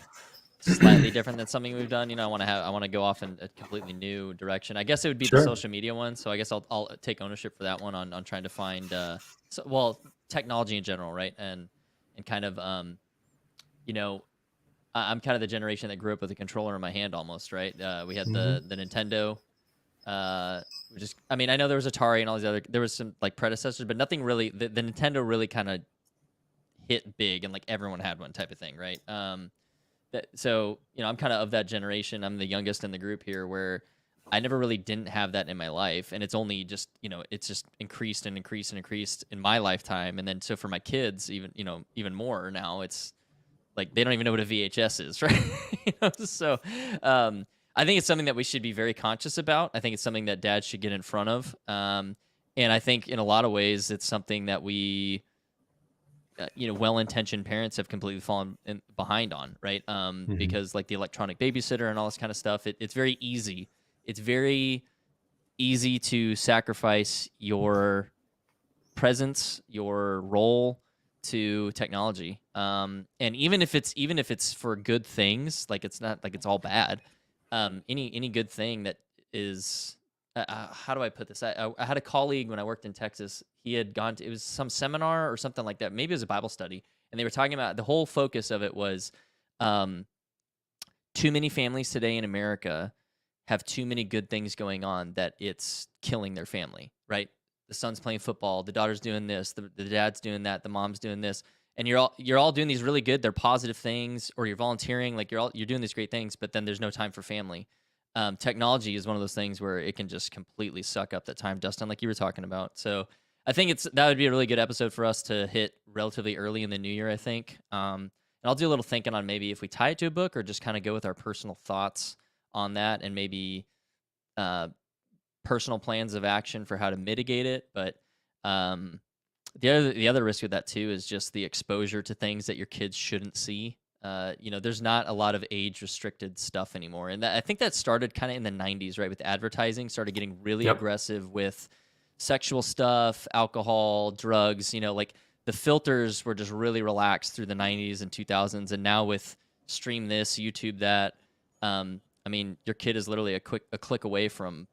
slightly different than something we've done. I want to go off in a completely new direction. I guess it would be the social media one. So I guess I'll take ownership for that one on trying to find technology in general, right? And kind of I'm kind of the generation that grew up with a controller in my hand almost, right? We had the Nintendo. I know there was Atari and all these there was some like predecessors, but nothing really. The Nintendo really kind of hit big, and like everyone had one type of thing, right? So I'm kind of that generation. I'm the youngest in the group here, where I never really didn't have that in my life, and it's only just it's just increased and increased and increased in my lifetime, and then so for my kids, even more now, it's like they don't even know what a VHS is, right? So I think it's something that we should be very conscious about. I think it's something that dads should get in front of. And I think in a lot of ways, it's something that we, well-intentioned parents have completely fallen behind on, right? Because like the electronic babysitter and all this kind of stuff, it's very easy. It's very easy to sacrifice your presence, your role to technology. And even if it's for good things, like it's not like it's all bad. Any good thing that is, how do I put this? I had a colleague when I worked in Texas. He had gone to, it was some seminar or something like that. Maybe it was a Bible study. And they were talking about, the whole focus of it was too many families today in America have too many good things going on that it's killing their family, right? The son's playing football, the daughter's doing this, the dad's doing that, the mom's doing this. And you're all doing these really good, they're positive things, or you're volunteering, like you're doing these great things, but then there's no time for family. Technology is one of those things where it can just completely suck up that time, Dustin, like you were talking about. So I think that would be a really good episode for us to hit relatively early in the new year, I think. And I'll do a little thinking on maybe if we tie it to a book or just kind of go with our personal thoughts on that, and maybe personal plans of action for how to mitigate it. But the other risk with that too is just the exposure to things that your kids shouldn't see. There's not a lot of age restricted stuff anymore, and I think that started kind of in the 90s, right? With advertising, started getting really aggressive with sexual stuff, alcohol, drugs. Like the filters were just really relaxed through the 90s and 2000s, and now with stream this, YouTube that, your kid is literally a click away from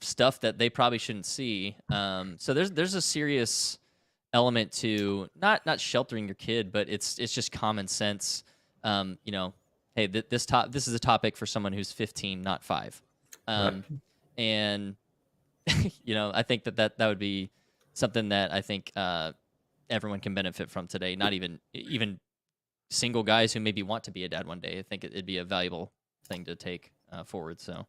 stuff that they probably shouldn't see. So there's a serious element to not sheltering your kid, but it's just common sense. Hey, this is a topic for someone who's 15, not 5. Right. And I think that would be something that I think everyone can benefit from today. Not even single guys who maybe want to be a dad one day. I think it'd be a valuable thing to take forward. So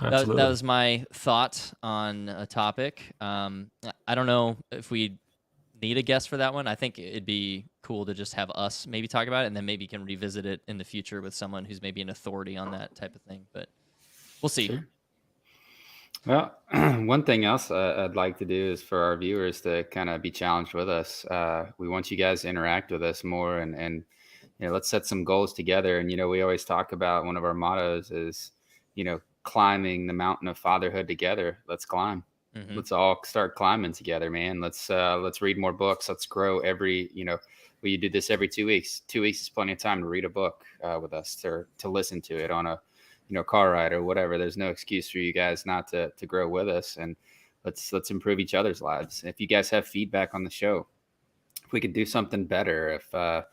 that was my thought on a topic. I don't know if we need a guest for that one. I think it'd be cool to just have us maybe talk about it, and then maybe can revisit it in the future with someone who's maybe an authority on that type of thing. But we'll see. Sure. Well, one thing else I'd like to do is for our viewers to kind of be challenged with us. We want you guys to interact with us more, and let's set some goals together. And we always talk about, one of our mottos is climbing the mountain of fatherhood together. Let's climb. Mm-hmm. Let's all start climbing together, man. Let's read more books. Let's grow we do this every 2 weeks. 2 weeks is plenty of time to read a book with us, to listen to it on a car ride or whatever. There's no excuse for you guys not to grow with us, and let's improve each other's lives. If you guys have feedback on the show, if we could do something better, if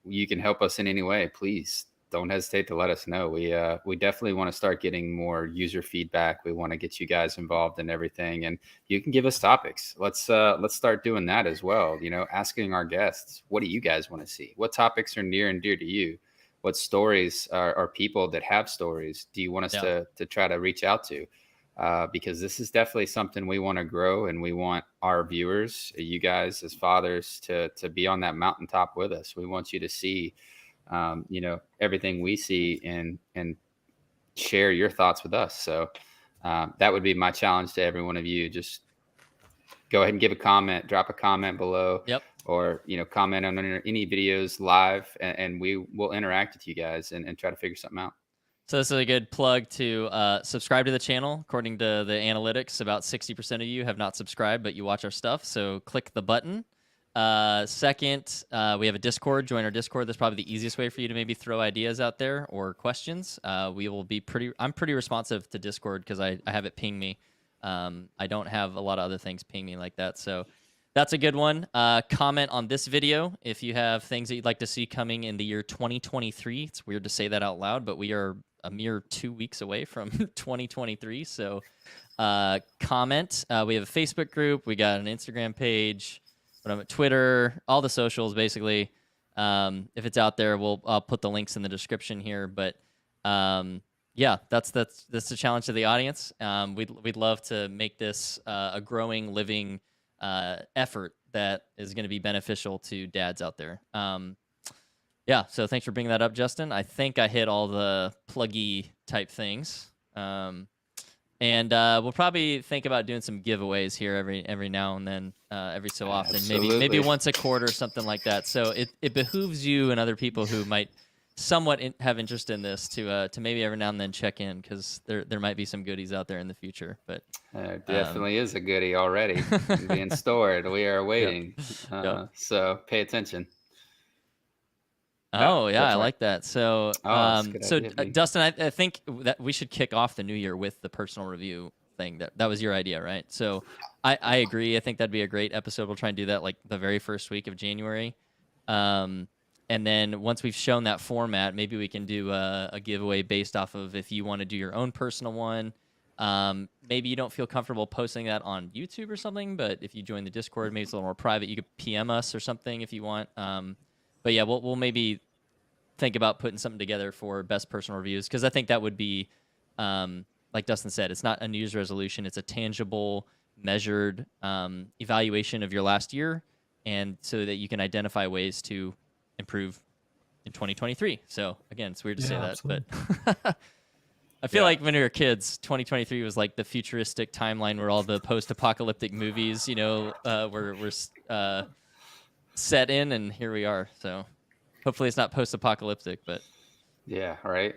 you can help us in any way, please don't hesitate to let us know. We definitely want to start getting more user feedback. We want to get you guys involved in everything, and you can give us topics. Let's start doing that as well. Asking our guests, what do you guys want to see? What topics are near and dear to you? what stories or people that have stories do you want us to try to reach out to? Because this is definitely something we want to grow, and we want our viewers, you guys as fathers, to be on that mountaintop with us. We want you to see, everything we see, and share your thoughts with us. So that would be my challenge to every one of you. Just go ahead and give a comment, drop a comment below, or, comment on any videos live, and we will interact with you guys and try to figure something out. So this is a good plug to subscribe to the channel. According to the analytics, about 60% of you have not subscribed, but you watch our stuff. So click the button. Second, we have a Discord. Join our Discord. That's probably the easiest way for you to maybe throw ideas out there or questions. We will be I'm pretty responsive to Discord because I have it ping me. I don't have a lot of other things ping me like that. So that's a good one. Comment on this video if you have things that you'd like to see coming in the year 2023. It's weird to say that out loud, but we are a mere 2 weeks away from 2023. So comment. We have a Facebook group. We got an Instagram page. But I'm at Twitter, all the socials, basically. If it's out there, I'll put the links in the description here. But yeah, that's the challenge to the audience. We'd love to make this a growing, living effort that is going to be beneficial to dads out there. Yeah, so thanks for bringing that up, Justin. I think I hit all the pluggy type things. And we'll probably think about doing some giveaways here every now and then, every so often, maybe once a quarter or something like that. So it behooves you and other people who might somewhat have interest in this to maybe every now and then check in, because there might be some goodies out there in the future. But there definitely is a goodie already being stored. We are waiting. So pay attention. Oh, yeah, I like that. So, idea, Dustin, I think that we should kick off the new year with the personal review thing. That was your idea, right? So I agree. I think that'd be a great episode. We'll try and do that like the very first week of January. And then once we've shown that format, maybe we can do a giveaway based off of if you want to do your own personal one. Maybe you don't feel comfortable posting that on YouTube or something, but if you join the Discord, maybe it's a little more private. You could PM us or something if you want. But yeah, we'll maybe think about putting something together for best personal reviews, because I think that would be, like Dustin said, it's not a New Year's resolution. It's a tangible, measured evaluation of your last year, and so that you can identify ways to improve in 2023. So again, it's weird to say that, absolutely. but I feel like when we were kids, 2023 was like the futuristic timeline where all the post-apocalyptic movies, were set in, and here we are. So hopefully it's not post-apocalyptic, but yeah, right.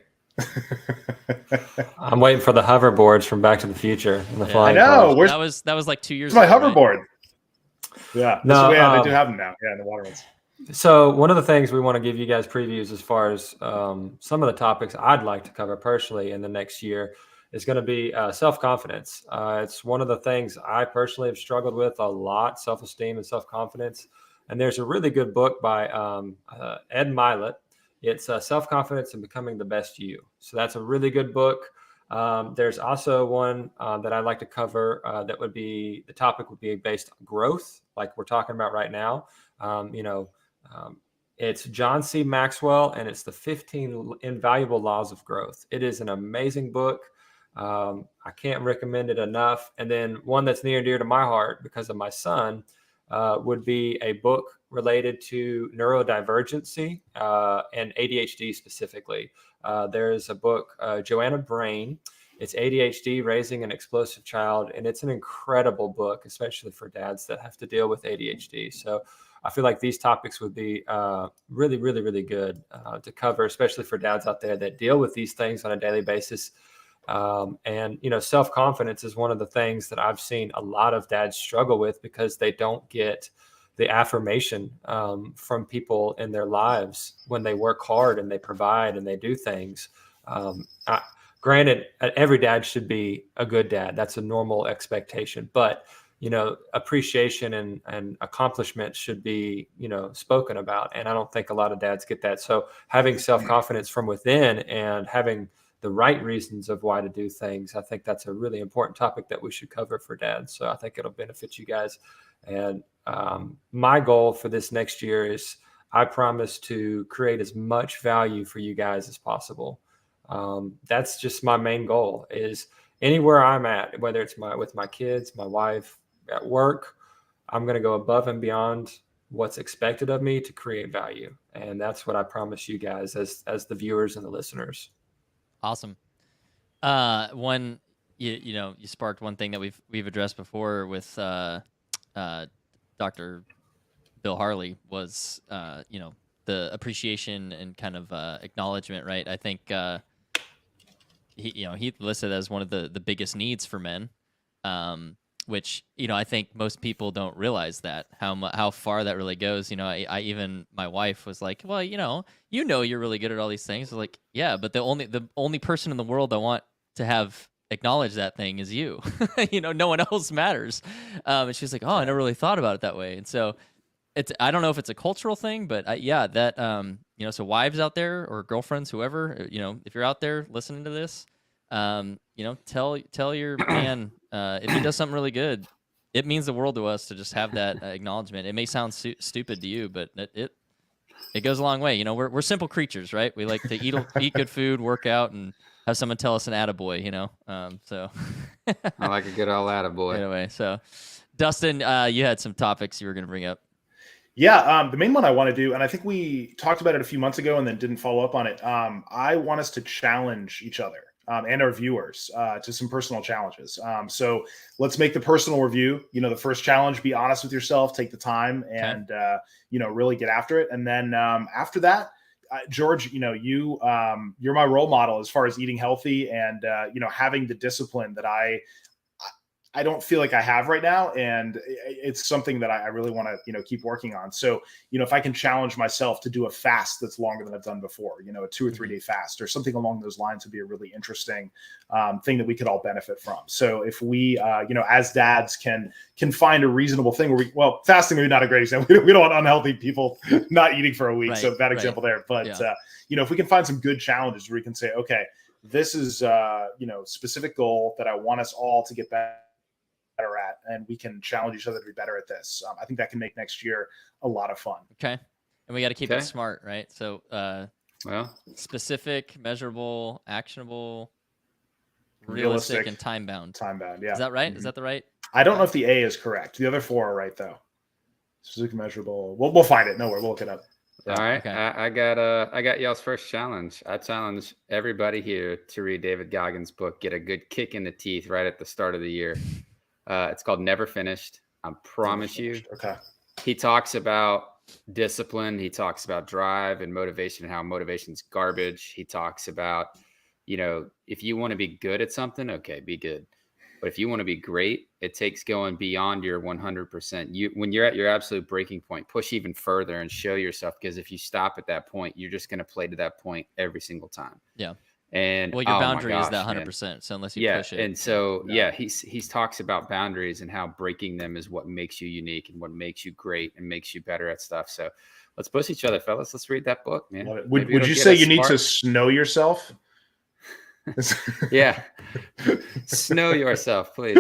I'm waiting for the hoverboards from Back to the Future and the flying I know. cars. That was like 2 years Where's my ago, right? hoverboard? Yeah. No, they do have them now. Yeah, in the water ones. So one of the things we want to give you guys previews as far as some of the topics I'd like to cover personally in the next year is going to be self-confidence. It's one of the things I personally have struggled with a lot, self-esteem and self-confidence. And there's a really good book by Ed Milet. It's Self-Confidence and Becoming the Best You. So that's a really good book. There's also one that I'd like to cover that would be, the topic would be based on growth, like we're talking about right now. It's John C. Maxwell, and it's the 15 Invaluable Laws of Growth. It is an amazing book. I can't recommend it enough. And then one that's near and dear to my heart because of my son would be a book related to neurodivergency and ADHD specifically. There's a book, Joanna Brain. It's ADHD, Raising an Explosive Child. And it's an incredible book, especially for dads that have to deal with ADHD. So I feel like these topics would be really, really, really good to cover, especially for dads out there that deal with these things on a daily basis. And self-confidence is one of the things that I've seen a lot of dads struggle with because they don't get the affirmation from people in their lives when they work hard and they provide and they do things. Granted, every dad should be a good dad. That's a normal expectation, but appreciation and accomplishment should be, spoken about. And I don't think a lot of dads get that. So having self-confidence from within and having the right reasons of why to do things, I think that's a really important topic that we should cover for dads. So I think it'll benefit you guys. And my goal for this next year is I promise to create as much value for you guys as possible. That's just my main goal, is anywhere I'm at, whether it's with my kids, my wife, at work, I'm going to go above and beyond what's expected of me to create value. And that's what I promise you guys as the viewers and the listeners. Awesome. One, you sparked one thing that we've addressed before with Dr. Bill Harley was, the appreciation and kind of acknowledgement, right? I think he listed as one of the biggest needs for men, which I think most people don't realize that how far that really goes. I even my wife was like, well, you're really good at all these things. I was like, yeah, but the only person in the world I want to have acknowledge that thing is you. No one else matters. And she's like, oh, I never really thought about it that way. And so I don't know if it's a cultural thing, but so wives out there or girlfriends, whoever, if you're out there listening to this, tell your man, if he does something really good, it means the world to us to just have that acknowledgement. It may sound stupid to you, but it goes a long way. We're simple creatures, right? We like to eat good food, work out, and have someone tell us an attaboy, so. I like a good old attaboy. Anyway, so Dustin, you had some topics you were going to bring up. Yeah, the main one I want to do, and I think we talked about it a few months ago and then didn't follow up on it. I want us to challenge each other and our viewers to some personal challenges. So let's make the personal review. The first challenge: be honest with yourself, take the time, and really get after it. And then after that, George, you're my role model as far as eating healthy and having the discipline that I don't feel like I have right now. And it's something that I really want to, keep working on. So, if I can challenge myself to do a fast that's longer than I've done before, a 2 or 3 day fast or something along those lines would be a really interesting thing that we could all benefit from. So if we, as dads can find a reasonable thing where fasting maybe not a great example. We don't want unhealthy people not eating for a week. Right, so bad example there. But, if we can find some good challenges where we can say, okay, this is, specific goal that I want us all to get better at, and we can challenge each other to be better at this. I think that can make next year a lot of fun. Okay. And we got to keep it smart, right? So, specific, measurable, actionable, realistic, and time bound. Time bound. Yeah. Is that right? Mm-hmm. Is that the right? I don't know if the A is correct. The other 4 are right though. Specific, measurable. We'll find it. No worry. We'll look it up. All right. Okay. I got y'all's first challenge. I challenge everybody here to read David Goggins' book, get a good kick in the teeth right at the start of the year. It's called Never Finished. I promise you. Okay. He talks about discipline. He talks about drive and motivation, how motivation's garbage. He talks about, if you want to be good at something, okay, be good. But if you want to be great, it takes going beyond your 100%. When you're at your absolute breaking point, push even further and show yourself. Because if you stop at that point, you're just going to play to that point every single time. Yeah. And your boundary is that 100%. Man. So unless you push it. And so, he talks about boundaries and how breaking them is what makes you unique and what makes you great and makes you better at stuff. So let's push each other, fellas. Let's read that book, man. Would you say you need to snow yourself? Yeah. Snow yourself, please.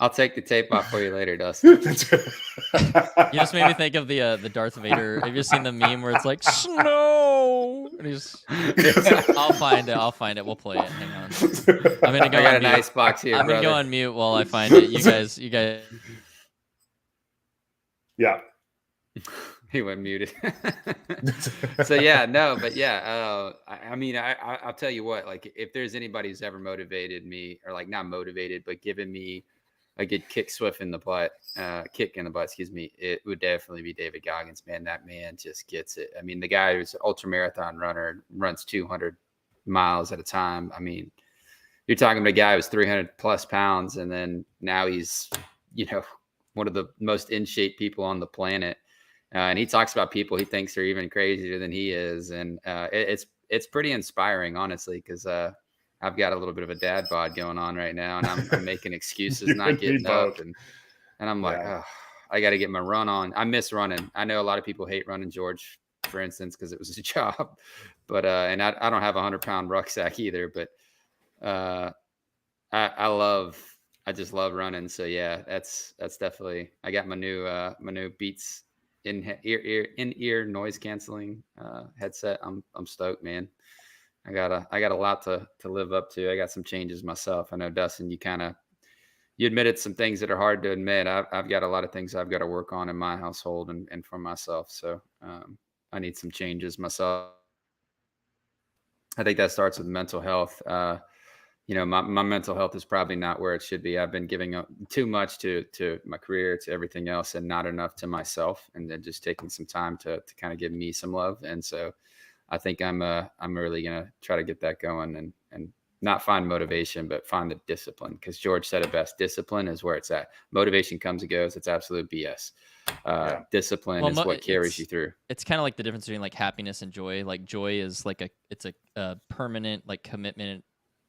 I'll take the tape off for you later, Dustin. You just made me think of the Darth Vader. Have you seen the meme where it's like snow? And he's, I'll find it. We'll play it. Hang on. I'm gonna go. I got on an mute. ice box here. I'm brother. gonna go on mute while I find it. You guys. Yeah. He went muted. I'll tell you what, like if there's anybody who's ever motivated me or like not motivated, but given me a good kick in the butt, it would definitely be David Goggins, man. That man just gets it. I mean, the guy who's an ultra marathon runner, runs 200 miles at a time. I mean, you're talking about a guy who's 300 plus pounds. And then now he's, one of the most in shape people on the planet. And he talks about people he thinks are even crazier than he is. And it's pretty inspiring, honestly, because I've got a little bit of a dad bod going on right now. And I'm making excuses, not getting up. And I'm like, I got to get my run on. I miss running. I know a lot of people hate running, George, for instance, because it was a job. But and I don't have a 100-pound rucksack either. But I just love running. So, yeah, that's definitely – I got my new Beats in-ear noise canceling headset. I'm stoked, man. I got a lot to live up to. I got some changes myself. I know, Dustin, you admitted some things that are hard to admit. I've got a lot of things I've got to work on in my household and for myself. So I need some changes myself. I think that starts with mental health. My mental health is probably not where it should be. I've been giving up too much to my career, to everything else, and not enough to myself, and then just taking some time to kind of give me some love. And so I think I'm really going to try to get that going and not find motivation, but find the discipline. Because George said it best: discipline is where it's at. Motivation comes and goes. It's absolute BS. Discipline is what carries you through. It's kind of like the difference between like happiness and joy. Like joy is like it's a permanent like commitment,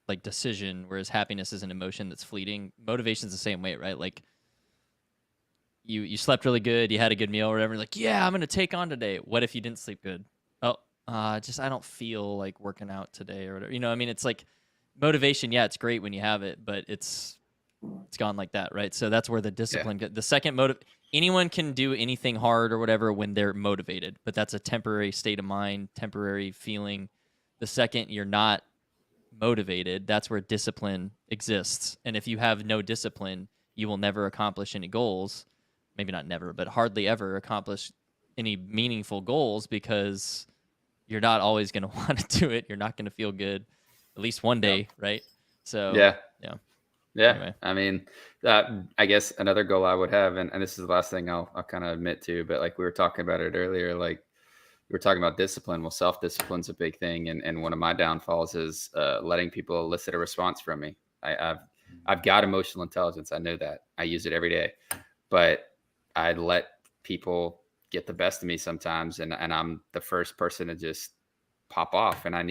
like decision, whereas happiness is an emotion that's fleeting. Motivation's the same way, right? Like you slept really good, you had a good meal or whatever, like, yeah, I'm going to take on today. What if you didn't sleep good? Oh, I don't feel like working out today or whatever. It's like motivation. Yeah, it's great when you have it, but it's gone like that, right? So that's where the discipline, the second anyone can do anything hard or whatever when they're motivated, but that's a temporary state of mind, temporary feeling. The second you're not motivated, that's where discipline exists. And if you have no discipline, you will never accomplish any goals. Maybe not never, but hardly ever accomplish any meaningful goals, because you're not always going to want to do it. You're not going to feel good, at least one day, right? So yeah. Anyway. I mean, I guess another goal I would have, and this is the last thing I'll kind of admit to, but like we were talking about it earlier, like we were talking about discipline. Well, self-discipline's a big thing. And one of my downfalls is letting people elicit a response from me. I've got emotional intelligence. I know that. I use it every day, but I let people get the best of me sometimes. And I'm the first person to just pop off. And I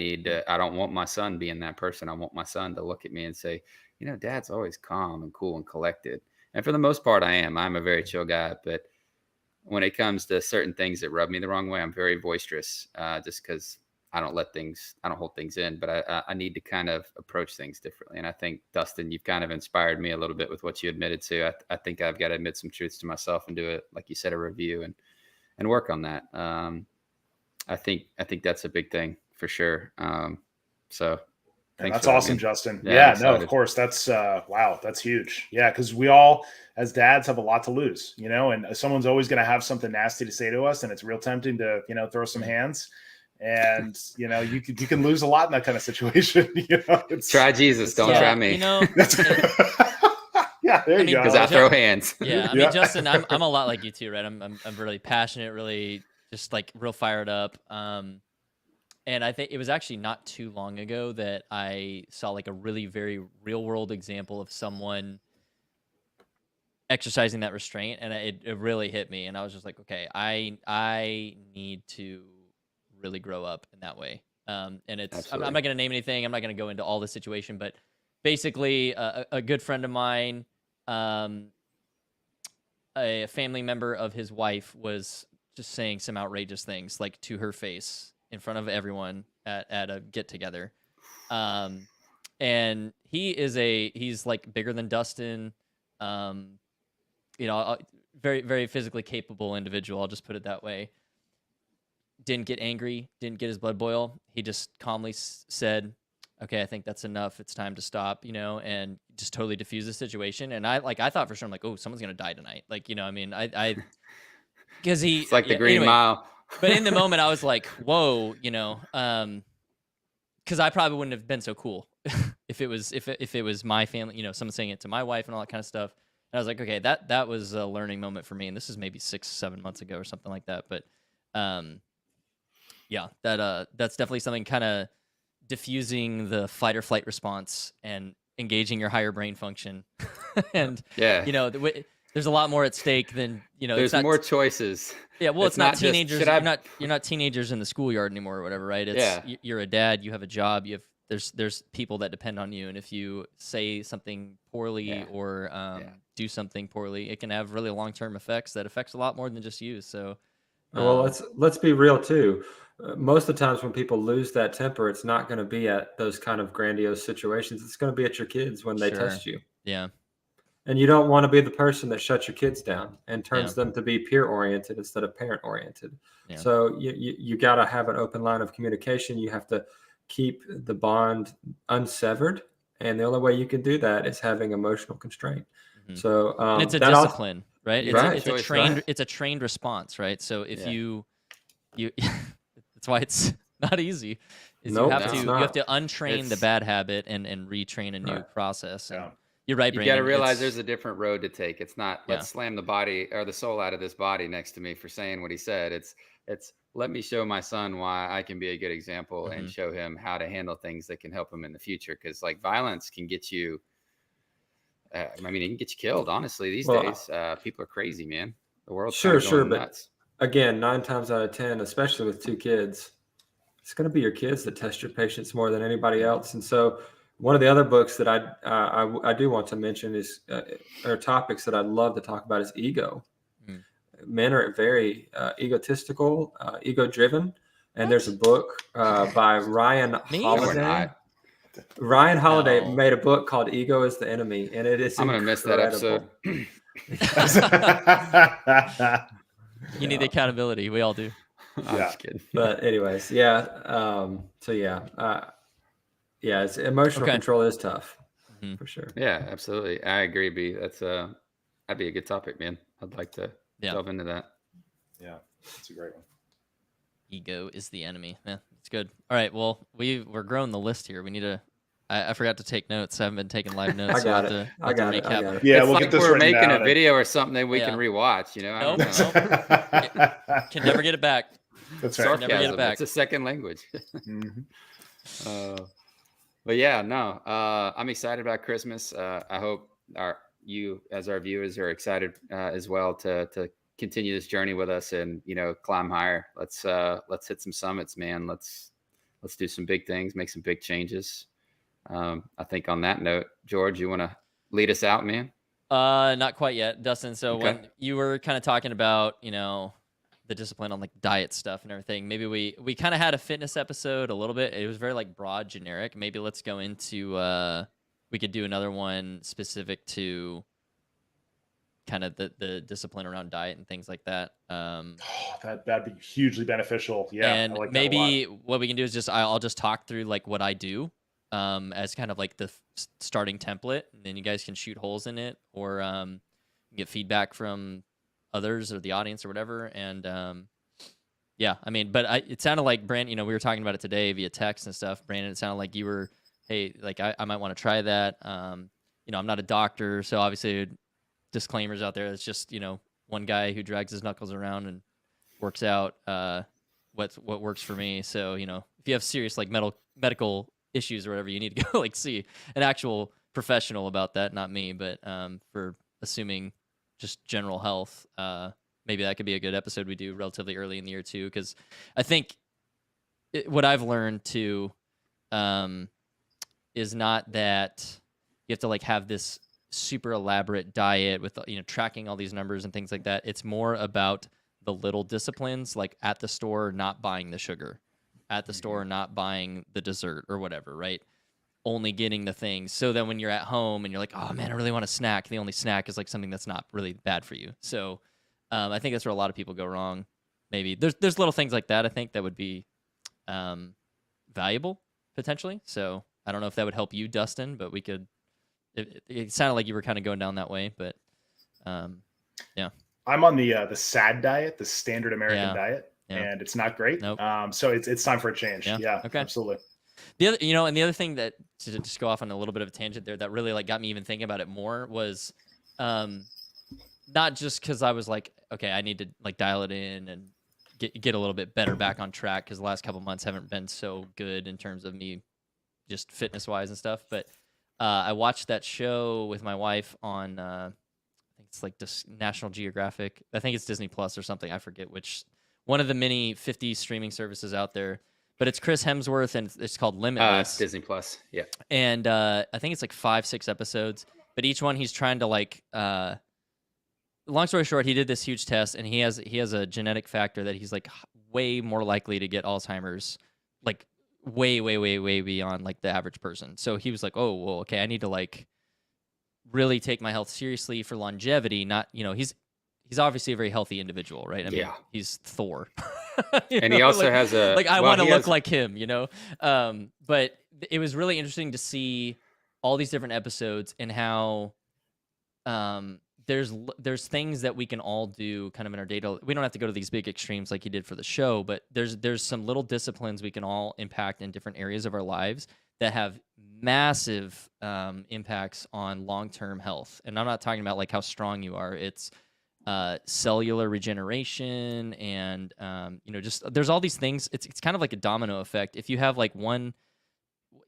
don't want my son being that person. I want my son to look at me and say, Dad's always calm and cool and collected. And for the most part, I am. I'm a very chill guy, but when it comes to certain things that rub me the wrong way, I'm very boisterous, just because I don't hold things in, but I need to kind of approach things differently. And I think, Dustin, you've kind of inspired me a little bit with what you admitted to. I think I've got to admit some truths to myself and do it, like you said, a review and work on that. I think that's a big thing for sure. So that's awesome, Justin. Yeah, no, of course. That's wow. That's huge. Yeah. Cause we all, as dads, have a lot to lose, and someone's always going to have something nasty to say to us. And it's real tempting to, throw some hands, and, you can lose a lot in that kind of situation. Try Jesus. Don't try me. Yeah. There you go. Cause I throw hands. Yeah. I mean, Justin, I'm a lot like you too, right? I'm really passionate, really just like real fired up. And I think it was actually not too long ago that I saw like a really very real world example of someone exercising that restraint, and it really hit me. And I was just like, okay, I need to really grow up in that way. And it's I'm not going to name anything. I'm not going to go into all the situation, but basically a good friend of mine, a family member of his wife, was just saying some outrageous things like to her face in front of everyone at a get together. And he's like bigger than Dustin, very, very physically capable individual. I'll just put it that way. Didn't get angry, didn't get his blood boil. He just calmly said, okay, I think that's enough. It's time to stop, and just totally diffuse the situation. And I thought for sure, I'm like, oh, someone's going to die tonight. Like, because it's like the Green Mile. But in the moment, I was like, whoa, because I probably wouldn't have been so cool if it was my family, someone saying it to my wife and all that kind of stuff. And I was like, okay, that was a learning moment for me. And this is maybe 6-7 months ago or something like that. But that's definitely something, kind of diffusing the fight or flight response and engaging your higher brain function. And there's a lot more at stake than There's more choices. Yeah, well, it's not teenagers. You're not teenagers in the schoolyard anymore or whatever, right? You're a dad. You have a job. There's people that depend on you, and if you say something poorly or do something poorly, it can have really long-term effects that affects a lot more than just you. So, well, let's be real too. Most of the times when people lose that temper, it's not going to be at those kind of grandiose situations. It's going to be at your kids when they test you. Yeah. And you don't want to be the person that shuts your kids down and turns them to be peer oriented instead of parent oriented. Yeah. So you got to have an open line of communication. You have to keep the bond unsevered. And the only way you can do that is having emotional constraint. Mm-hmm. So and it's a discipline, right? It's a trained response, right? So if you that's why it's not easy. You have to untrain the bad habit and retrain a new process. And you're right, Brandon. You got to realize there's a different road to take. It's not let's slam the body or the soul out of this body next to me for saying what he said. It's let me show my son why I can be a good example and show him how to handle things that can help him in the future. Because like violence can get you. It can get you killed. Honestly, these days, people are crazy, man. The world's going nuts. But again, 9 times out of 10, especially with 2 kids, it's going to be your kids that test your patience more than anybody else. And so, one of the other books that I do want to mention is, or topics that I'd love to talk about is ego. Men are very egotistical, ego-driven, and there's a book by Ryan Holiday. Ryan Holiday made a book called "Ego is the Enemy," and it is. I'm going to miss that episode. You need the accountability. We all do. I'm just kidding. But anyways, it's emotional control is tough for sure. Yeah, absolutely. I agree, B. That'd be a good topic, man. I'd like to delve into that. Yeah, that's a great one. Ego is the enemy. Yeah, it's good. All right, well, we're growing the list here. We need to. I forgot to take notes. I haven't been taking live notes. I got it. Yeah, we'll get this we're making a video or something that we can rewatch. You know, Can never get it back. That's right. Sarcasm. Never get it back. It's a second language. But yeah, no, I'm excited about Christmas. I hope you as our viewers are excited as well to continue this journey with us and climb higher. Let's hit some summits, man. Let's do some big things, make some big changes. I think on that note, George, you want to lead us out, man? Not quite yet, Dustin. So when you were kind of talking about, the discipline on like diet stuff and everything, maybe we kind of had a fitness episode a little bit. It was very like broad, generic. Maybe let's go into, we could do another one specific to kind of the discipline around diet and things like that. That'd be hugely beneficial. Yeah. And I like maybe what we can do is I'll just talk through like what I do. As kind of like the starting template, and then you guys can shoot holes in it or get feedback from others or the audience or whatever. And but it sounded like Brandon, we were talking about it today via text and stuff. Brandon, it sounded like you were, hey, like I might want to try that. I'm not a doctor, so obviously disclaimers out there. It's just one guy who drags his knuckles around and works out what works for me. So if you have serious like medical issues or whatever, you need to go like see an actual professional about that, not me. But for assuming just general health, maybe that could be a good episode we do relatively early in the year too, because I think what I've learned too is not that you have to like have this super elaborate diet with tracking all these numbers and things like that. It's more about the little disciplines, like at the store not buying the sugar, at the store not buying the dessert or whatever, right? Only getting the things. So then when you're at home and you're like, oh man, I really want a snack, the only snack is like something that's not really bad for you. So I think that's where a lot of people go wrong. Maybe there's little things like that I think that would be valuable potentially. So I don't know if that would help you, Dustin, but we could. It sounded like you were kind of going down that way, but yeah. I'm on the SAD diet, the standard American diet. Yeah. And it's not great. Nope. So it's time for a change. Yeah. Okay. Absolutely. The other, and the other thing that to just go off on a little bit of a tangent there that really like got me even thinking about it more was, not just because I was like, okay, I need to like dial it in and get a little bit better back on track because the last couple months haven't been so good in terms of me just fitness wise and stuff. But I watched that show with my wife on, I think it's like National Geographic. I think it's Disney Plus or something. I forget which. One of the many 50 streaming services out there, but it's Chris Hemsworth and it's called Limitless. Disney Plus, yeah. And I think it's like 5-6 episodes, but each one he's trying to like. Long story short, he did this huge test, and he has a genetic factor that he's like way more likely to get Alzheimer's, like way beyond like the average person. So he was like, oh well, okay, I need to like really take my health seriously for longevity. Not, he's obviously a very healthy individual, right? I mean, he's Thor. And he also has a I want to look like him, But it was really interesting to see all these different episodes and how there's things that we can all do kind of in our data. We don't have to go to these big extremes like he did for the show, but there's some little disciplines we can all impact in different areas of our lives that have massive impacts on long-term health. And I'm not talking about like how strong you are. It's cellular regeneration and just there's all these things. It's kind of like a domino effect. If you have like one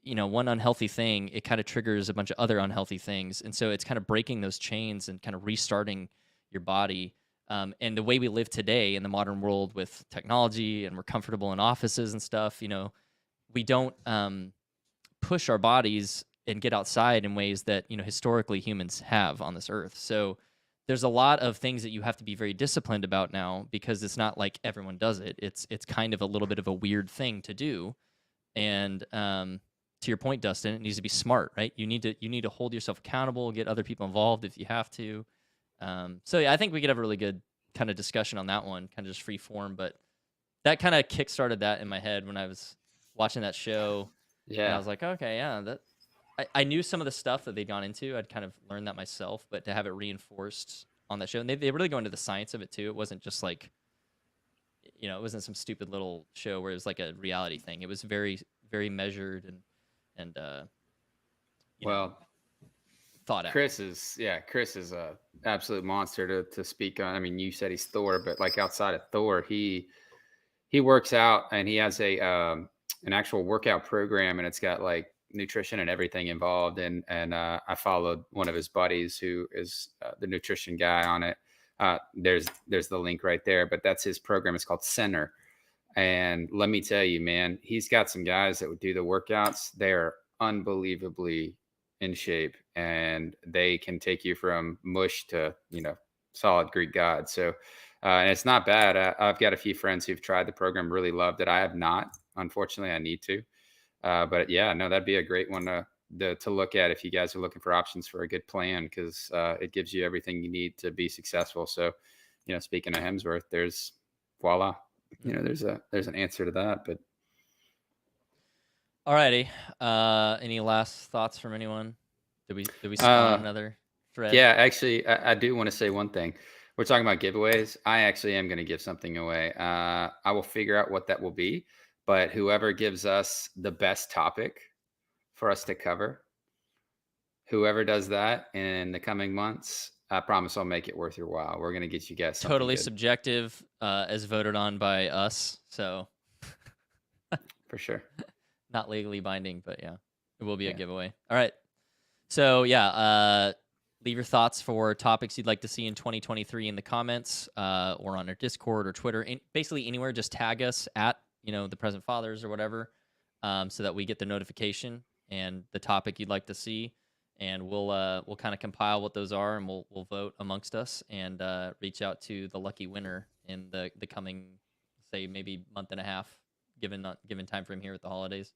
unhealthy thing, it kind of triggers a bunch of other unhealthy things. And so it's kind of breaking those chains and kind of restarting your body. And the way we live today in the modern world with technology, and we're comfortable in offices and stuff, we don't push our bodies and get outside in ways that, historically humans have on this earth. So there's a lot of things that you have to be very disciplined about now, because it's not like everyone does it. It's kind of a little bit of a weird thing to do. And to your point, Dustin, it needs to be smart, right? You need to hold yourself accountable, get other people involved if you have to. So yeah, I think we could have a really good kind of discussion on that one, kind of just free form. But that kind of kickstarted that in my head when I was watching that show. Yeah, and I was like, okay, yeah, I knew some of the stuff that they'd gone into. I'd kind of learned that myself, but to have it reinforced on that show, and they really go into the science of it too. It wasn't just like, it wasn't some stupid little show where it was like a reality thing. It was very, very measured and thought out. Chris is a absolute monster to speak on. I mean, you said he's Thor, but like outside of Thor, he works out and he has an actual workout program, and it's got like nutrition and everything involved. And I followed one of his buddies who is the nutrition guy on it. There's the link right there, but that's his program. It's called Center. And let me tell you, man, he's got some guys that would do the workouts. They're unbelievably in shape, and they can take you from mush to, solid Greek god. So, and it's not bad. I've got a few friends who've tried the program, really loved it. I have not. Unfortunately, I need to. But yeah, no, that'd be a great one to look at if you guys are looking for options for a good plan, because it gives you everything you need to be successful. So, speaking of Hemsworth, there's voila. There's an answer to that. But alrighty, any last thoughts from anyone? Did we spawn another thread? Yeah, actually, I do want to say one thing. We're talking about giveaways. I actually am going to give something away. I will figure out what that will be, but whoever gives us the best topic for us to cover, whoever does that in the coming months, I promise I'll make it worth your while. We're going to get you guys something totally good. Subjective, as voted on by us. So for sure. Not legally binding, but yeah, it will be a giveaway. All right. So yeah, leave your thoughts for topics you'd like to see in 2023 in the comments, or on our Discord or Twitter, basically anywhere. Just tag us at, the Present Fathers or whatever, so that we get the notification and the topic you'd like to see. And we'll kind of compile what those are, and we'll vote amongst us and reach out to the lucky winner in the coming, say, maybe month and a half, given time frame here with the holidays,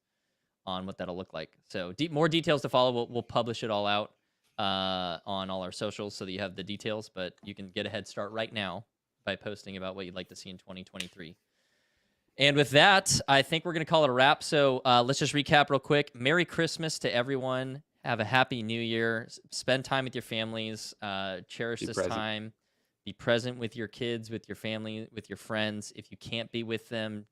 on what that'll look like. So more details to follow. We'll publish it all out on all our socials so that you have the details. But you can get a head start right now by posting about what you'd like to see in 2023. And with that, I think we're going to call it a wrap. So let's just recap real quick. Merry Christmas to everyone. Have a happy New Year. Spend time with your families. Cherish this time. Be present with your kids, with your family, with your friends. If you can't be with them,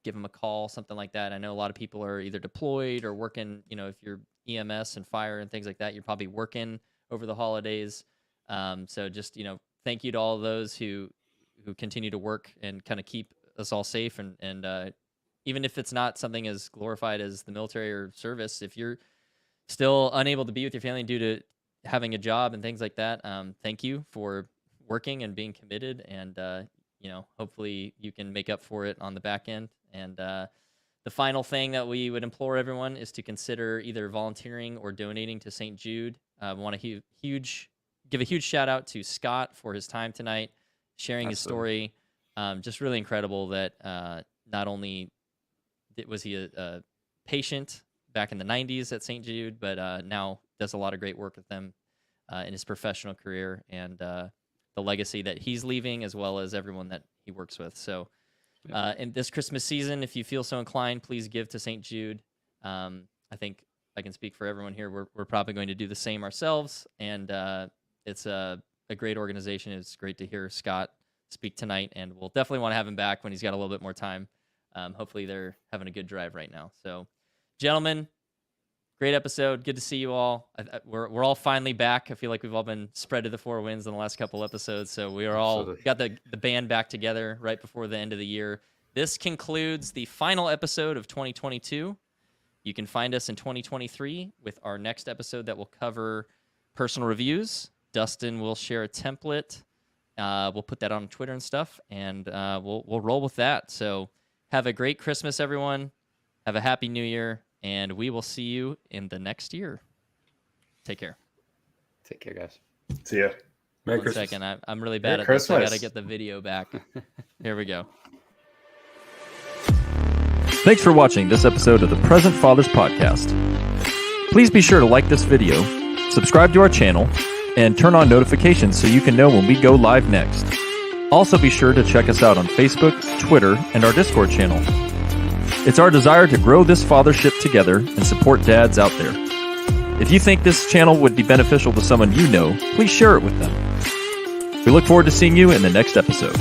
give them a call, something like that. I know a lot of people are either deployed or working. If you're EMS and fire and things like that, you're probably working over the holidays. So just, thank you to all of those who continue to work and kind of keep us all safe. And even if it's not something as glorified as the military or service, if you're still unable to be with your family due to having a job and things like that, thank you for working and being committed. And, hopefully you can make up for it on the back end. And the final thing that we would implore everyone is to consider either volunteering or donating to St. Jude. I want to give a huge shout out to Scott for his time tonight, sharing his story. Just really incredible that not only was he a patient back in the 90s at St. Jude, but now does a lot of great work with them in his professional career and the legacy that he's leaving, as well as everyone that he works with. So in this Christmas season, if you feel so inclined, please give to St. Jude. I think I can speak for everyone here. We're probably going to do the same ourselves, and it's a great organization. It's great to hear Scott speak tonight, and we'll definitely want to have him back when he's got a little bit more time. Hopefully they're having a good drive right now. So, gentlemen, great episode. Good to see you all. We're all finally back. I feel like we've all been spread to the four winds in the last couple episodes. So we are all got the band back together right before the end of the year. This concludes the final episode of 2022. You can find us in 2023 with our next episode that will cover personal reviews. Dustin will share a template. We'll put that on Twitter and stuff, and we'll roll with that. So have a great Christmas, everyone. Have a happy New Year. And we will see you in the next year. Take care. Take care, guys. See ya. Merry One Christmas. second. I'm really bad Merry at this. I got to Christmas. get the video back. Here we go. Thanks for watching this episode of the Present Fathers Podcast. Please be sure to like this video, subscribe to our channel, and turn on notifications so you can know when we go live next. Also be sure to check us out on Facebook, Twitter, and our Discord channel. It's our desire to grow this fathership together and support dads out there. If you think this channel would be beneficial to someone you know, please share it with them. We look forward to seeing you in the next episode.